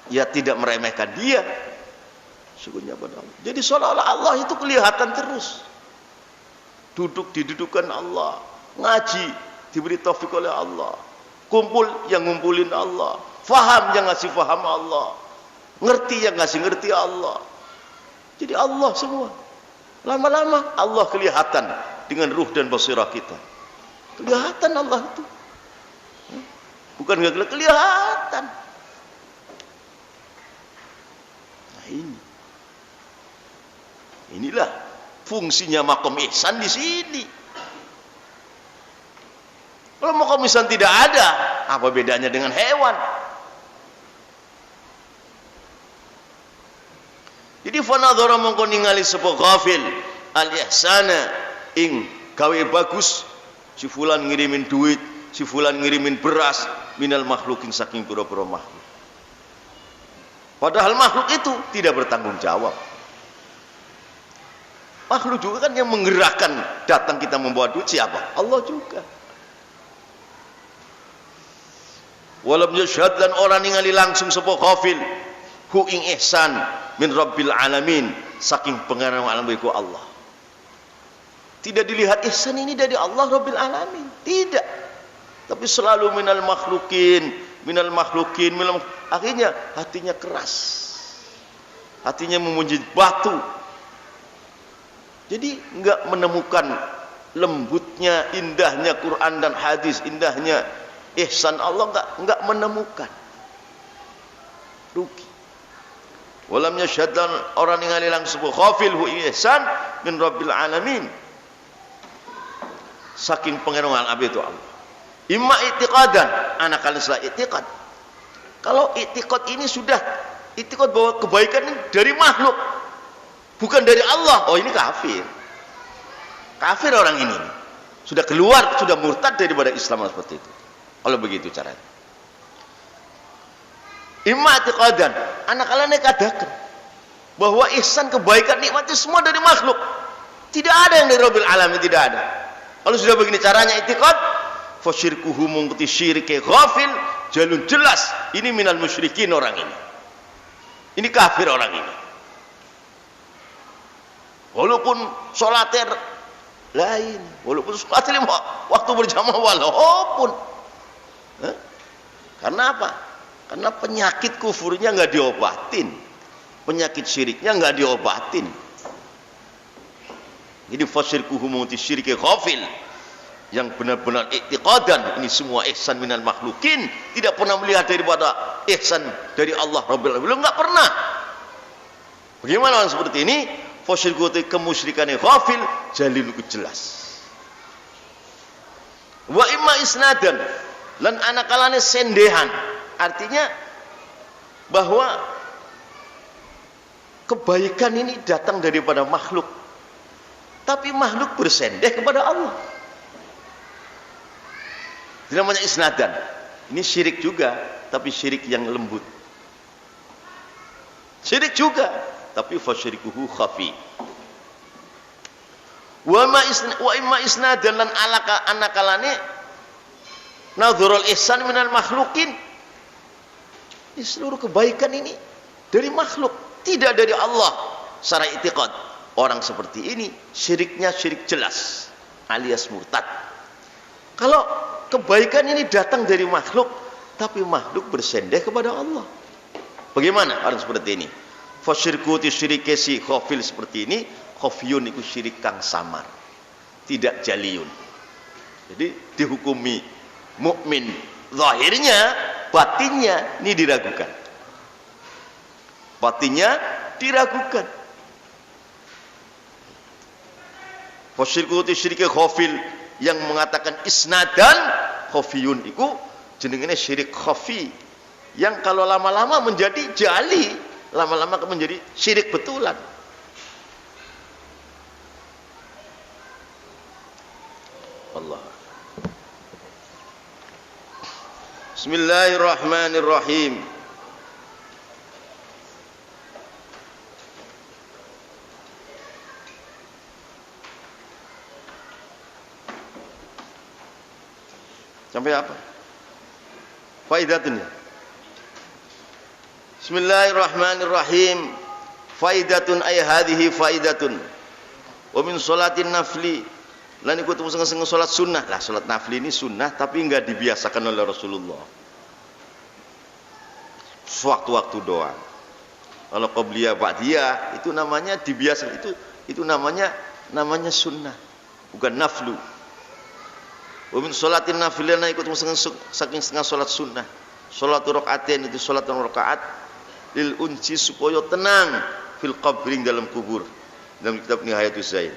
Ya tidak meremehkan dia. Syukurnya pada Allah. Jadi seolah-olah Allah itu kelihatan terus. Duduk didudukan Allah, ngaji diberi taufik oleh Allah, kumpul yang ngumpulin Allah, faham yang ngasih faham Allah, ngerti yang ngasih ngerti Allah. Jadi Allah semua. Lama-lama Allah kelihatan dengan ruh dan basirah kita. Kelihatan Allah itu. Bukan enggak kelihatan. Nah ini. Inilah fungsinya maqam ihsan di sini. Kalau maqam ihsan tidak ada, apa bedanya dengan hewan? Jadi fanadzara mongko ningali sapa ghafil al-ihsana ing gawe bagus, si fulan ngirimin duit, si fulan ngirimin beras, minal makhlukin saking pura-pura makhluk. Padahal makhluk itu tidak bertanggung jawab. Makhluk juga kan yang menggerakkan datang kita membawa duit, siapa? Allah juga. Walam yashhad lan orang ningali langsung sapa ghafil hu ing ihsan min rabbil alamin, saking pengarang alam iku Allah. Tidak dilihat ihsan ini dari Allah Rabbil alamin, tidak. Tapi selalu minal makhlukin, akhirnya hatinya keras. Hatinya memuji batu. Jadi enggak menemukan lembutnya, indahnya Quran dan hadis, indahnya ihsan Allah, enggak menemukan. Rugi. Walam yashhad orang ningali langsung ghafil hu ihsan min rabbil alamin, saking pengenalan abi itu Allah. Imma i'tiqadan, anak kalian salah i'tiqad. Kalau i'tiqad ini sudah i'tiqad bahwa kebaikan ini dari makhluk, bukan dari Allah, oh ini kafir. Kafir orang ini. sudah keluar, sudah murtad daripada Islam seperti itu. Kalau begitu caranya. Imma i'tiqadan, anak kalian katakan bahwa ihsan, kebaikan, nikmat itu semua dari makhluk. Tidak ada yang dari Rabbil Alamin, tidak ada. Kalau sudah begini caranya i'tiqad, fa syirkuhu mungkiti syirike ghafil, jalun jelas ini minal musyrikin orang ini. Ini kafir orang ini. Walaupun sholatir lain, walaupun sholat 5 waktu berjamaah, walaupun karena apa? Karena penyakit kufurnya nggak diobatin, penyakit syiriknya nggak diobatin. Jadi fasyirkuhu mungkiti syirike ghafil, yang benar-benar i'tiqadan, ini semua ihsan minal makhlukin, tidak pernah melihat daripada ihsan dari Allah Rabbil Alamin, enggak pernah. Bagaimana orang seperti ini? Fasyirku kemusyrikannya ghafil, jalil jelas. Wa imma isnadan, lan anakalane sendehan, artinya bahwa kebaikan ini datang daripada makhluk, tapi makhluk bersendeh kepada Allah. Ini namanya isnadan. Ini syirik juga, tapi syirik yang lembut. Syirik juga, tapi fasyirikuhu khafi. Wa imma isnadan lan anakalane nadhurul ihsan minal makhlukin. Ini seluruh kebaikan ini dari makhluk, tidak dari Allah secara i'tiqad. Orang seperti ini syiriknya syirik jelas, alias murtad. Kalau kebaikan ini datang dari makhluk, tapi makhluk bersendeh kepada Allah, bagaimana orang seperti ini? Fasyirku syirike si khafil seperti ini, khafiyun itu syirik kang samar, tidak jaliyun. Jadi dihukumi mukmin zahirnya, batinnya ini diragukan. Batinnya diragukan. Fasyirku syirike khafil, yang mengatakan isnadan khafiyun itu jenengane syirik khafi, yang kalau lama-lama menjadi jali, lama-lama menjadi syirik betulan. Allah. Bismillahirrahmanirrahim. Sampai apa? Faidatun. Bismillahirrahmanirrahim. Faidatun ay hadhihi faidatun. Wa min sholatin nafli, lan ikut museng-museng salat sunnah. Lah salat nafli ini sunnah tapi enggak dibiasakan oleh Rasulullah. Sewaktu-waktu doang. Kalau qabliyah ba'diyah itu namanya dibiasakan, itu namanya sunnah, bukan naflu. Wa min sholatin nafilana ikut saking setengah sholat sunnah. Sholatu rakaatain itu sholat rakaat lil unsi, supaya tenang fil qabri, dalam kubur. Dalam kitab Nihayatus Zain.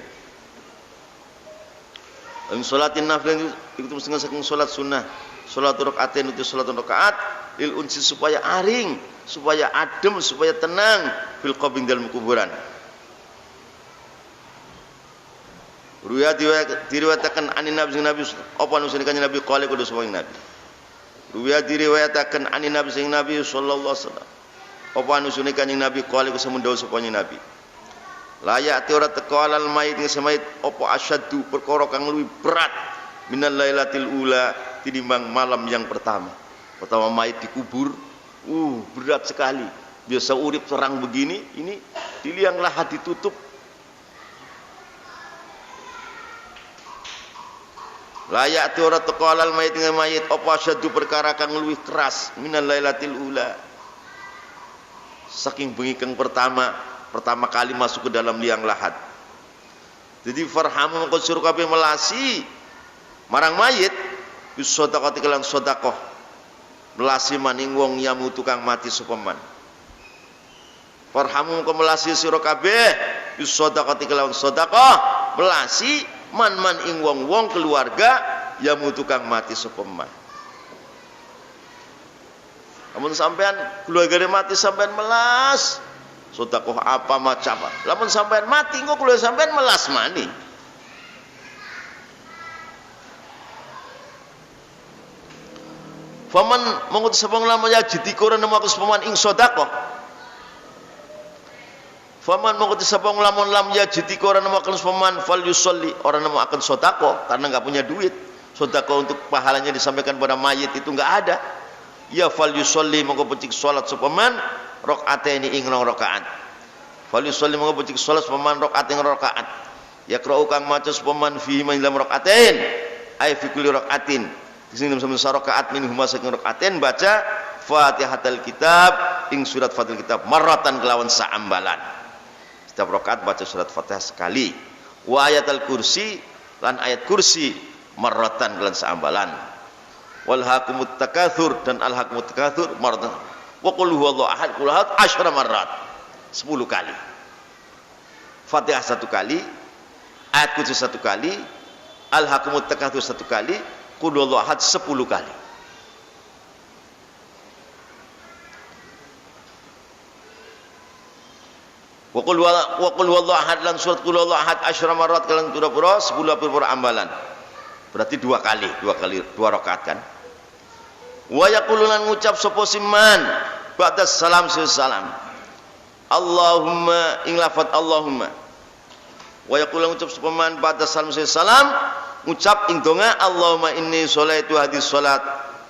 Wa min sholatin nafilana ikut saking sholat sunnah. Sholatu rakaatain itu sholat rakaat lil unsi, supaya aring, supaya adem, supaya tenang fil qabri, dalam kuburan. Diriwayatkan anin nabi apa nusulikan nabi qala kudu sawing nabi. Diriwayatkan anin nabi sing nabi sallallahu alaihi wasallam apa nusulikan nabi qala kudu samundau supaya nabi. Layak ora teko alal mayit ing semayit apa asyaddu perkara kang luwih berat minal lailatil ula tinimbang malam yang pertama. Pertama mayit dikubur, berat sekali. Biasa urip terang begini, ini di liang lahat ditutup. Layak tu ora teko alal mayit dengan mayit apa syaddu perkara kang luwih keras minal lailatil ula, saking bengi kang pertama kali masuk ke dalam liang lahat. Jadi farhamu mengko sira kabeh melasi marang mayit bis sedekah kelan sedekah, melasi maning wong yamu tukang mati sapa man. Farhamu mengko melasi sira kabeh bis sedekah kelan sedekah, melasi man ing wong keluarga yang tukang mati sapa man. Lamun sampean keluargane mati sampean melas, sedekah apa macam apa. Lamun sampean mati engko keluarga sampean melas mani. Faman mengutus sapa lam yajid ora nemu aku sepaman ing sedekah. Faman mengutus sapa lam yajid ora nemu aku sepaman fal yusolli, ora nemu akan sedekah karena enggak punya duit. Sedekah untuk pahalanya disampaikan pada mayit itu enggak ada. Ya fal yusolli mongko becik salat sepaman rakaataini ing rakaat. Fal yusolli mongko becik salat sepaman rakaat ing rakaat. Ya qra'u kang maca sepaman fihi min lam rakaatain ay fi kulli rakaatin. Di sini dalam rakaat min huma saking rakaatain baca Fatihatul Kitab ing surat Fatihah Kitab marratan kelawan saambalan. Setiap rakaat baca surat Fatihah sekali. Wa ayatul kursi lan ayat kursi marratan kelawan saambalan. Wal hakumut takatsur dan al hakumut takatsur marratan. Wa qul huwallahu ahad qul ahad 10 marrat. 10 kali. Fatihah 1 kali, ayat kursi 1 kali, al hakumut takatsur 1 kali, qul huwallahu ahad 10 kali. Wa qul huwallahu ahad lan surat qul huwallahu ahad 10 marrat kalian pura-pura 10 pura ambalan. Berarti 2 kali, 2 rakaat kan. Wa yaqululan ngucap sapa siman ba'da salam salam. Allahumma ing lafaz Allahumma. Wa yaqululan ngucap sapa man ba'da salam salam ngucap ing donga Allahumma inni sholaitu hadis salat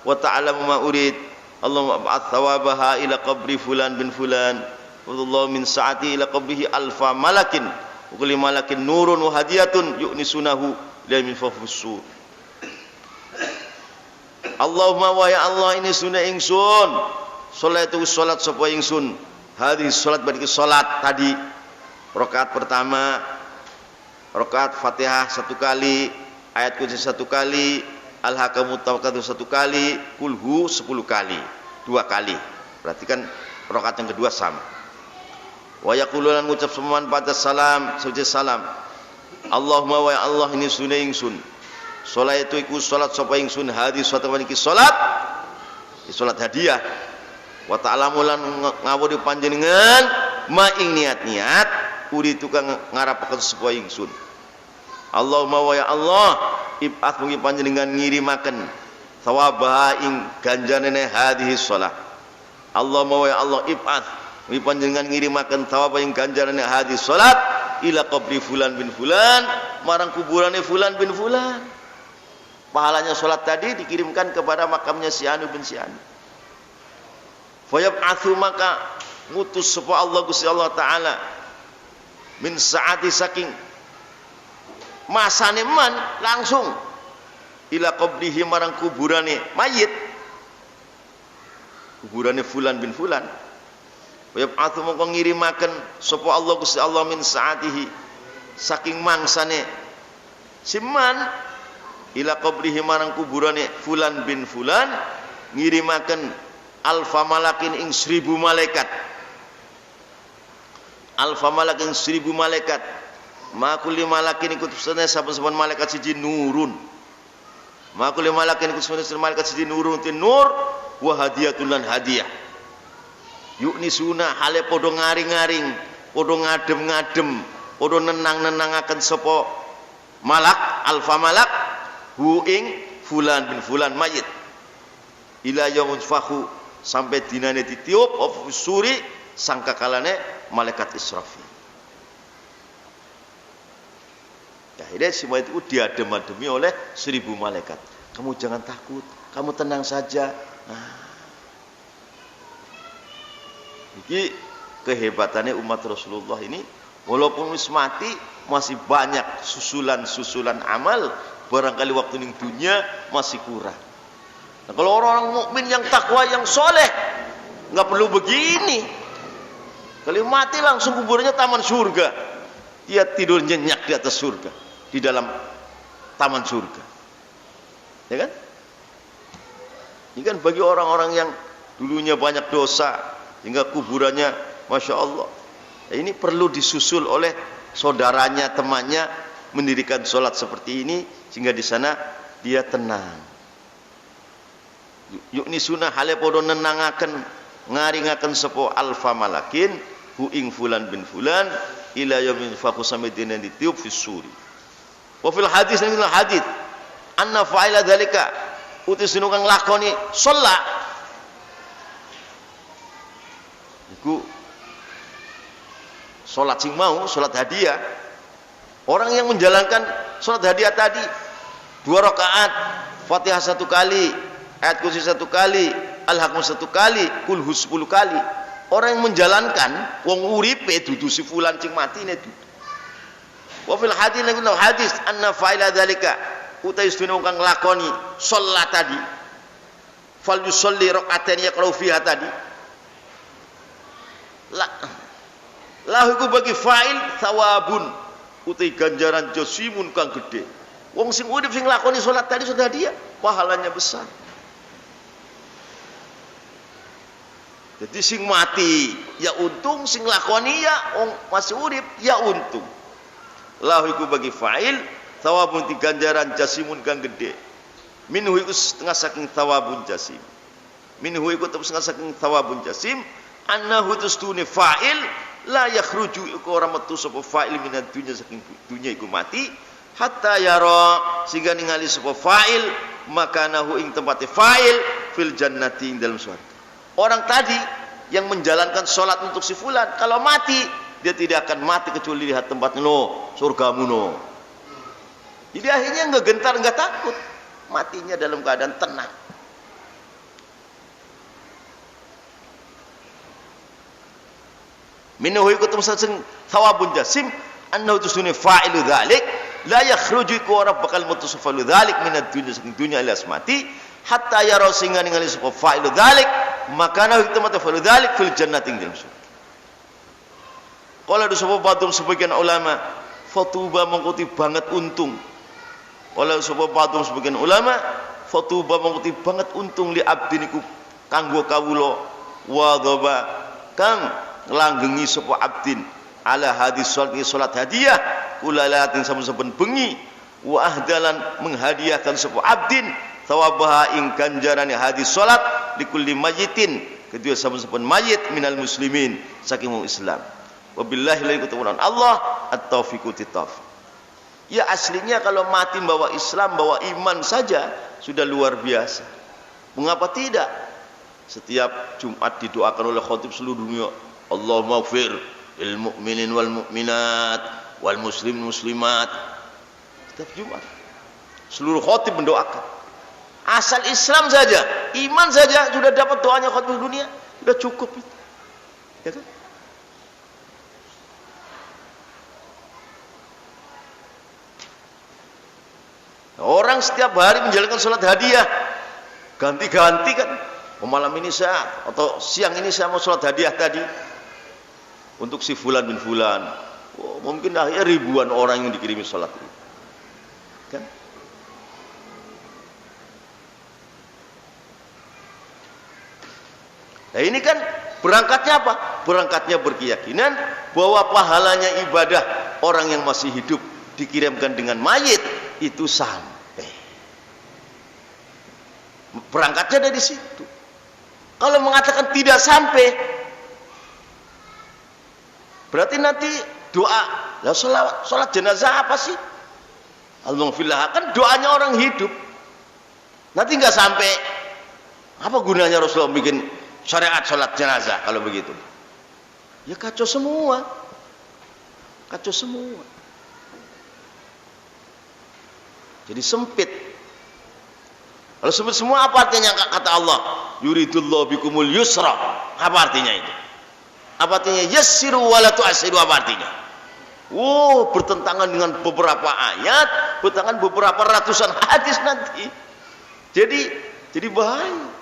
wa ta'lamu ma urid. Allahumma ba'ats thawabaha ila qabri fulan bin fulan. Wallahu min sa'ati ila qabrihi alfa malakin. Wa kulli malakin nurun wa hadiyatun yu'nisunahu la min fafusur. Allahumma wa ya Allah ini sunah ingsun salatu salat sapa ingsun hadis salat berarti salat tadi rakaat pertama rakaat Fatihah 1 kali ayat kursi 1 kali al-hakamut takatsur 1 kali kulhu 10 kali 2 kali berarti kan rakaat yang kedua sama wa yaqululan ngucap semuan pada salam sujud salam Allahumma wa ya Allah ini sunah ingsun salat itu iku salat sapa ingsun hadis satu waniki salat hadiah wa ta'lamu lan ngawuri panjenengan ma ing niat-niat uri tukang ngarapaken sapa ingsun Allahumma wa ya Allah ib'ats mugi panjenengan ngirimaken thawabah ing ganjarane hadis salat Allahumma wa ya Allah ib'ats mugi panjenengan ngirimaken thawabah ing ganjarane hadis salat ila qabri fulan bin fulan marang kuburane fulan bin fulan. Pahalanya sholat tadi dikirimkan kepada makamnya si Anu bin si Anu. Fayab'atsu maka ngutus sapa Allah Gusti Allah taala min saati saking masane man langsung ila qabrihi marang kuburane mayit. Kuburane fulan bin fulan. Fayab'atsu maka ngirimaken sapa Allah Gusti Allah min saatihi saking mangsane siman ila qabrihi marang kuburane fulan bin fulan ngirimaken alfa malakin ing 1000 malaikat alfa malakin 1000 malaikat makuli malakin ikut pesane saben-saben malaikat siji nurun makuli malakin ikut pesane malaikat siji nurun tin nur wa hadiyatun lan hadiah yuknisuna hale padha ngaring-ngaring padha ngadem-ngadem padha nenang-nenangaken sapa malak alfa malak hu ing fulan bin fulan mayit ila yaumul fakhu sampai dinane ditiup of suri sangkakalane malaikat Israfil. Akhirnya semua itu diadem-ademi oleh 1000 malaikat. Kamu jangan takut, kamu tenang saja. Ini kehebatannya umat Rasulullah ini, walaupun wis mati masih banyak susulan-susulan amal. Barangkali waktu di dunia masih kurang. Nah, kalau orang-orang mukmin yang takwa, yang soleh, nggak perlu begini. Kalau mati langsung kuburnya taman surga. Dia tidur nyenyak di atas surga, di dalam taman surga. Ya kan? Ini kan bagi orang-orang yang dulunya banyak dosa, hingga kuburannya, masya Allah. Ini perlu disusul oleh saudaranya, temannya, mendirikan sholat seperti ini sehingga di sana dia tenang. Yuknisuna hale podo nenangaken ngaringaken sapa alfa malakin hu ing fulan bin fulan ila yaumil faqu samidina ditiup fi suri. Wa fil hadis anna fa'ila dzalika utis dene kang lakoni salat iku salat sing mau salat hadiah. Orang yang menjalankan salat hadiah tadi 2 rakaat, Fatihah 1 kali, ayat kursi 1 kali, Al-Haqqum 1 kali, Kulhu 10 kali. Orang yang menjalankan wong uripe dudu si fulan sing matine dudu. Wa fil hadis anna fa'ila dzalika utai istune kang nglakoni salat tadi fal yusolli rakaatain yaqra'u fiha tadi lahu iku bagi fa'il thawabun utai ganjaran jasimun kang gede. Wong sing urip sing nglakoni salat tadi sudah dia pahalanya besar. Jadi sing mati ya untung, sing lakoni ya masih urip ya untung. Lahu iku bagi fa'il thawabun ti ganjaran jasimun kang gede. Minhu iku setengah saking thawabun jasim. Minhu iku setengah saking thawabun jasim. Annahu tustune fa'il la yakhruju iku ora metu sapa fa'il minad dunya saking dunya iku mati hatta yara sehingga ningali sapa fa'il makanahu ing tempate fa'il fil jannati ing dalam surga. Orang tadi yang menjalankan sholat untuk si fulan, kalau mati dia tidak akan mati kecuali lihat tempatnya no, surgamu no. Jadi akhirnya nggak gentar, nggak takut, matinya dalam keadaan tenang. Minhu ikutum sasing thawabun jasim annahu tusuni fa'ilu dzalik la yakhruju ku ora bakal mutus fa'ilu dzalik minad dunya saking dunya ila mati hatta yara sehingga ningali sapa fa'ilu dzalik makana hikmatu fa'ilu dzalik fil jannati ing surga. Qala sapa badung sebagian ulama fatuba mengkuti banget untung. Qala sapa badung sebagian ulama fatuba mengkuti banget untung li abdiniku kanggo kawula wa dhaba kang nglanggengi sapa abdin ala hadis salat hadiah kulalatin saben-saben bengi wa ahdalan menghadiahkan sapa abdin thawabaha ing ganjarane hadis salat likulli mayitin kedua saben-saben mayit minal muslimin saking wong Islam. Wabillahi la yaqulun Allah at-taufiqu titaf. Ya aslinya kalau mati bawa Islam, bawa iman saja sudah luar biasa. Mengapa tidak? Setiap Jumat didoakan oleh khatib seluruh dunia, Allahumma ighfir lil mu'minin wal mu'minat wal muslimin muslimat. Setiap Jumat seluruh khatib mendoakan. Asal Islam saja, iman saja sudah dapat doanya khatib dunia, sudah cukup itu. Ya kan? Orang setiap hari menjalankan sholat hadiah, ganti-ganti kan. Malam ini saya atau siang ini saya mau sholat hadiah tadi untuk si fulan bin fulan. Oh, mungkin akhirnya ribuan orang yang dikirimi sholat itu. Kan? Nah ini kan berangkatnya apa? Berangkatnya berkeyakinan bahwa pahalanya ibadah orang yang masih hidup dikirimkan dengan mayit itu sampai. Berangkatnya dari situ. Kalau mengatakan tidak sampai, berarti nanti doa, lah sholat jenazah apa sih? Al-Maghfirlah kan doanya orang hidup. Nanti nggak sampai, apa gunanya Rasulullah bikin syariat sholat jenazah kalau begitu? Ya kacau semua, kacau semua. Jadi sempit. Kalau sempit semua apa artinya kata Allah? Yuridullahu bikumul yusra. Apa artinya itu? Apa artinya yassiru wa la tu'assiru? Apa artinya? Oh, bertentangan dengan beberapa ayat, bertentangan beberapa ratusan hadis nanti. Jadi bahaya.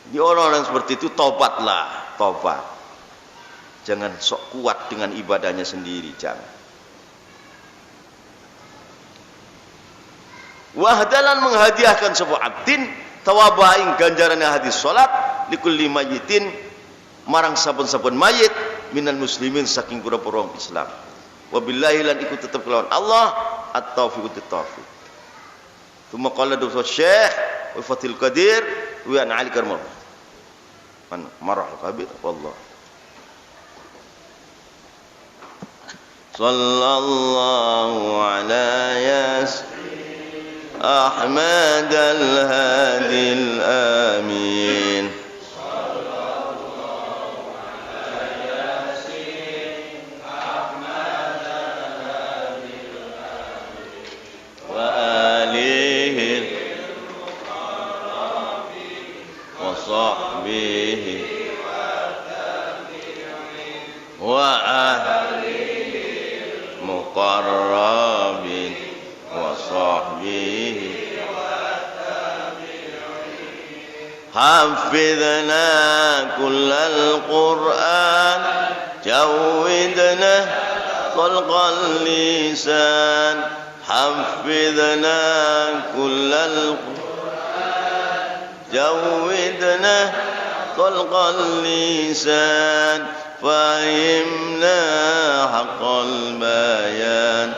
Di orang-orang seperti itu tobatlah, tobat. Jangan sok kuat dengan ibadahnya sendiri, jangan. Wahdalan menghadiahkan sebuah abdin tawabain ganjaran hadis salat likulli mayitin marang saben-saben mayit minal muslimin saking pura-pura Islam. Wabillahi lan ikut tetap kelawan Allah at-taufiq at-taufiq. Tsumma qala Dr. Syekh wa Fathil Qadir wa an Ali Karmal. Man marah kabir wallah. sallallahu ala yasin Ahmad al-Hadi al-Amin مقربين وصحبه حفظنا كل القرآن جودنا خلق اللسان حفظنا كل القرآن جودنا خلق اللسان فهمنا حق البيان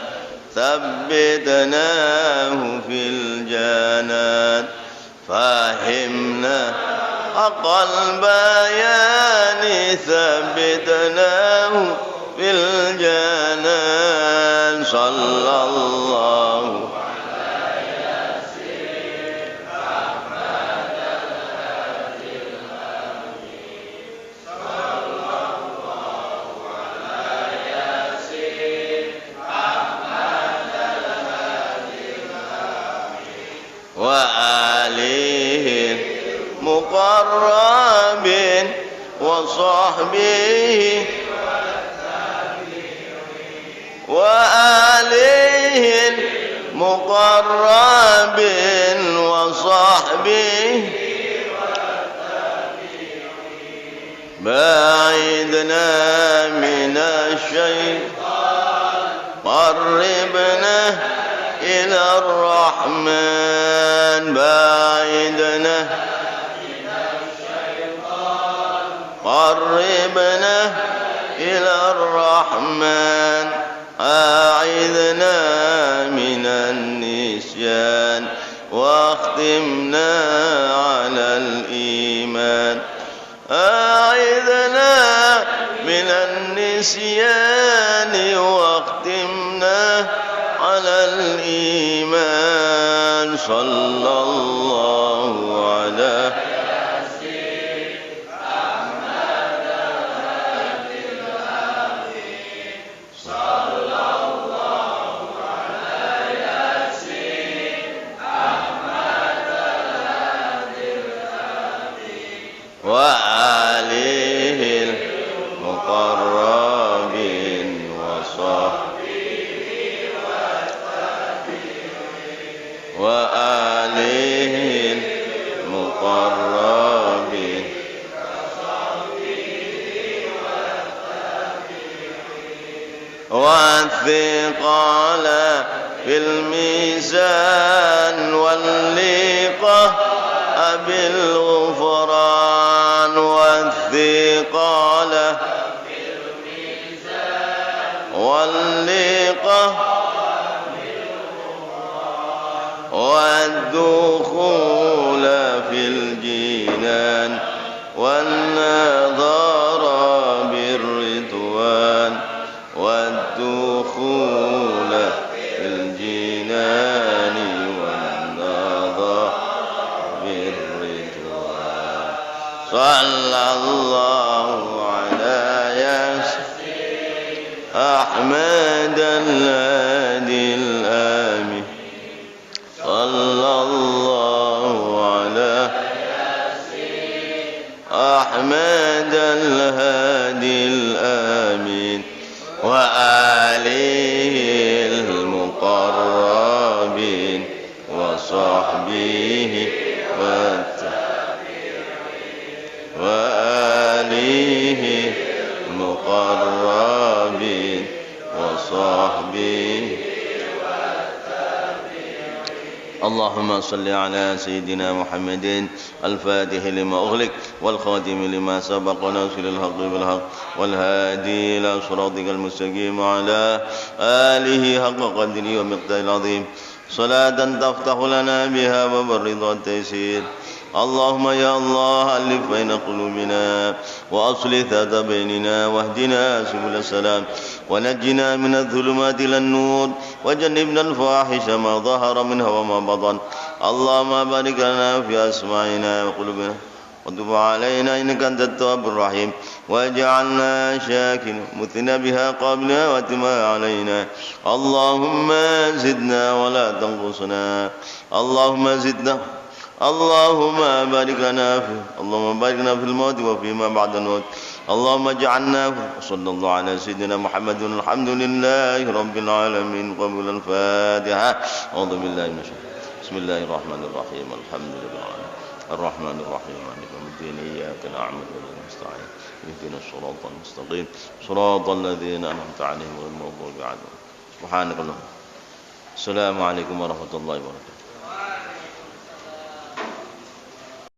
ثبتناه في الجنان فهمنا حق البيان ثبتناه في الجنان صلى الله وآله مقرب وصحبه وآله مقرب وصحبه باعدنا من الشيطان قربنا إلى الرحمن باعدنا من الشيطان قربنا إلى الرحمن أعذنا من النسيان واختمنا على الإيمان أعذنا من النسيان واختمنا على الإيمان صلى الله على ياسين أحمد الهادي الأمين صلى الله على ياسين أحمد الهادي الأمين وآله المقربين وصحبه وآله المقربين والثقال في الميزان واللقاء بالغفران والثقال في الميزان واللقاء والدخول في الجنان والنظر بالرضوان والدخول في الجنان والنظر بالرضوان صلى الله على ياسين أحمد الهادي الآمين صلى الله على ياسين أحمد الهادي الآمين وآله المقربين وصحبه وآله المقربين وصحبه اللهم صل على سيدنا محمد الفاتح لما أغلق والخاتم لما سبق ناصر الحق بالحق والهادي إلى صراطك المستقيم وعلى آله حق قدره ومقداره العظيم صلاة تفتح لنا بها باب الرضا والتيسير اللهم يا الله ألف بين قلوبنا وأصلح ذات بيننا واهدنا سبل السلام ونجنا من الظلمات إلى النور وجنبنا الفواحش ما ظهر منها وما بطن اللهم بارك لنا في أسماعنا وقلوبنا وتب علينا إنك أنت التواب الرحيم واجعلنا شاكرين مثنى بها قبلها واتمها علينا اللهم زدنا ولا تنقصنا اللهم زدنا اللهم بارك لنا في الموت وفيما بعد الموت اللهم اجعلنا وصلى الله على سيدنا محمد الحمد لله رب العالمين قبل الفاتحة أعوذ بالله من الشيطان بسم الله الرحمن الرحيم الحمد لله الرحمن الرحيم مالك يوم الدين إياك نعبد وإياك نستعين اهدنا الصراط المستقيم صراط الذين أنعمت عليهم غير المغضوب عليهم سبحانك اللهم السلام عليكم ورحمة الله وبركاته.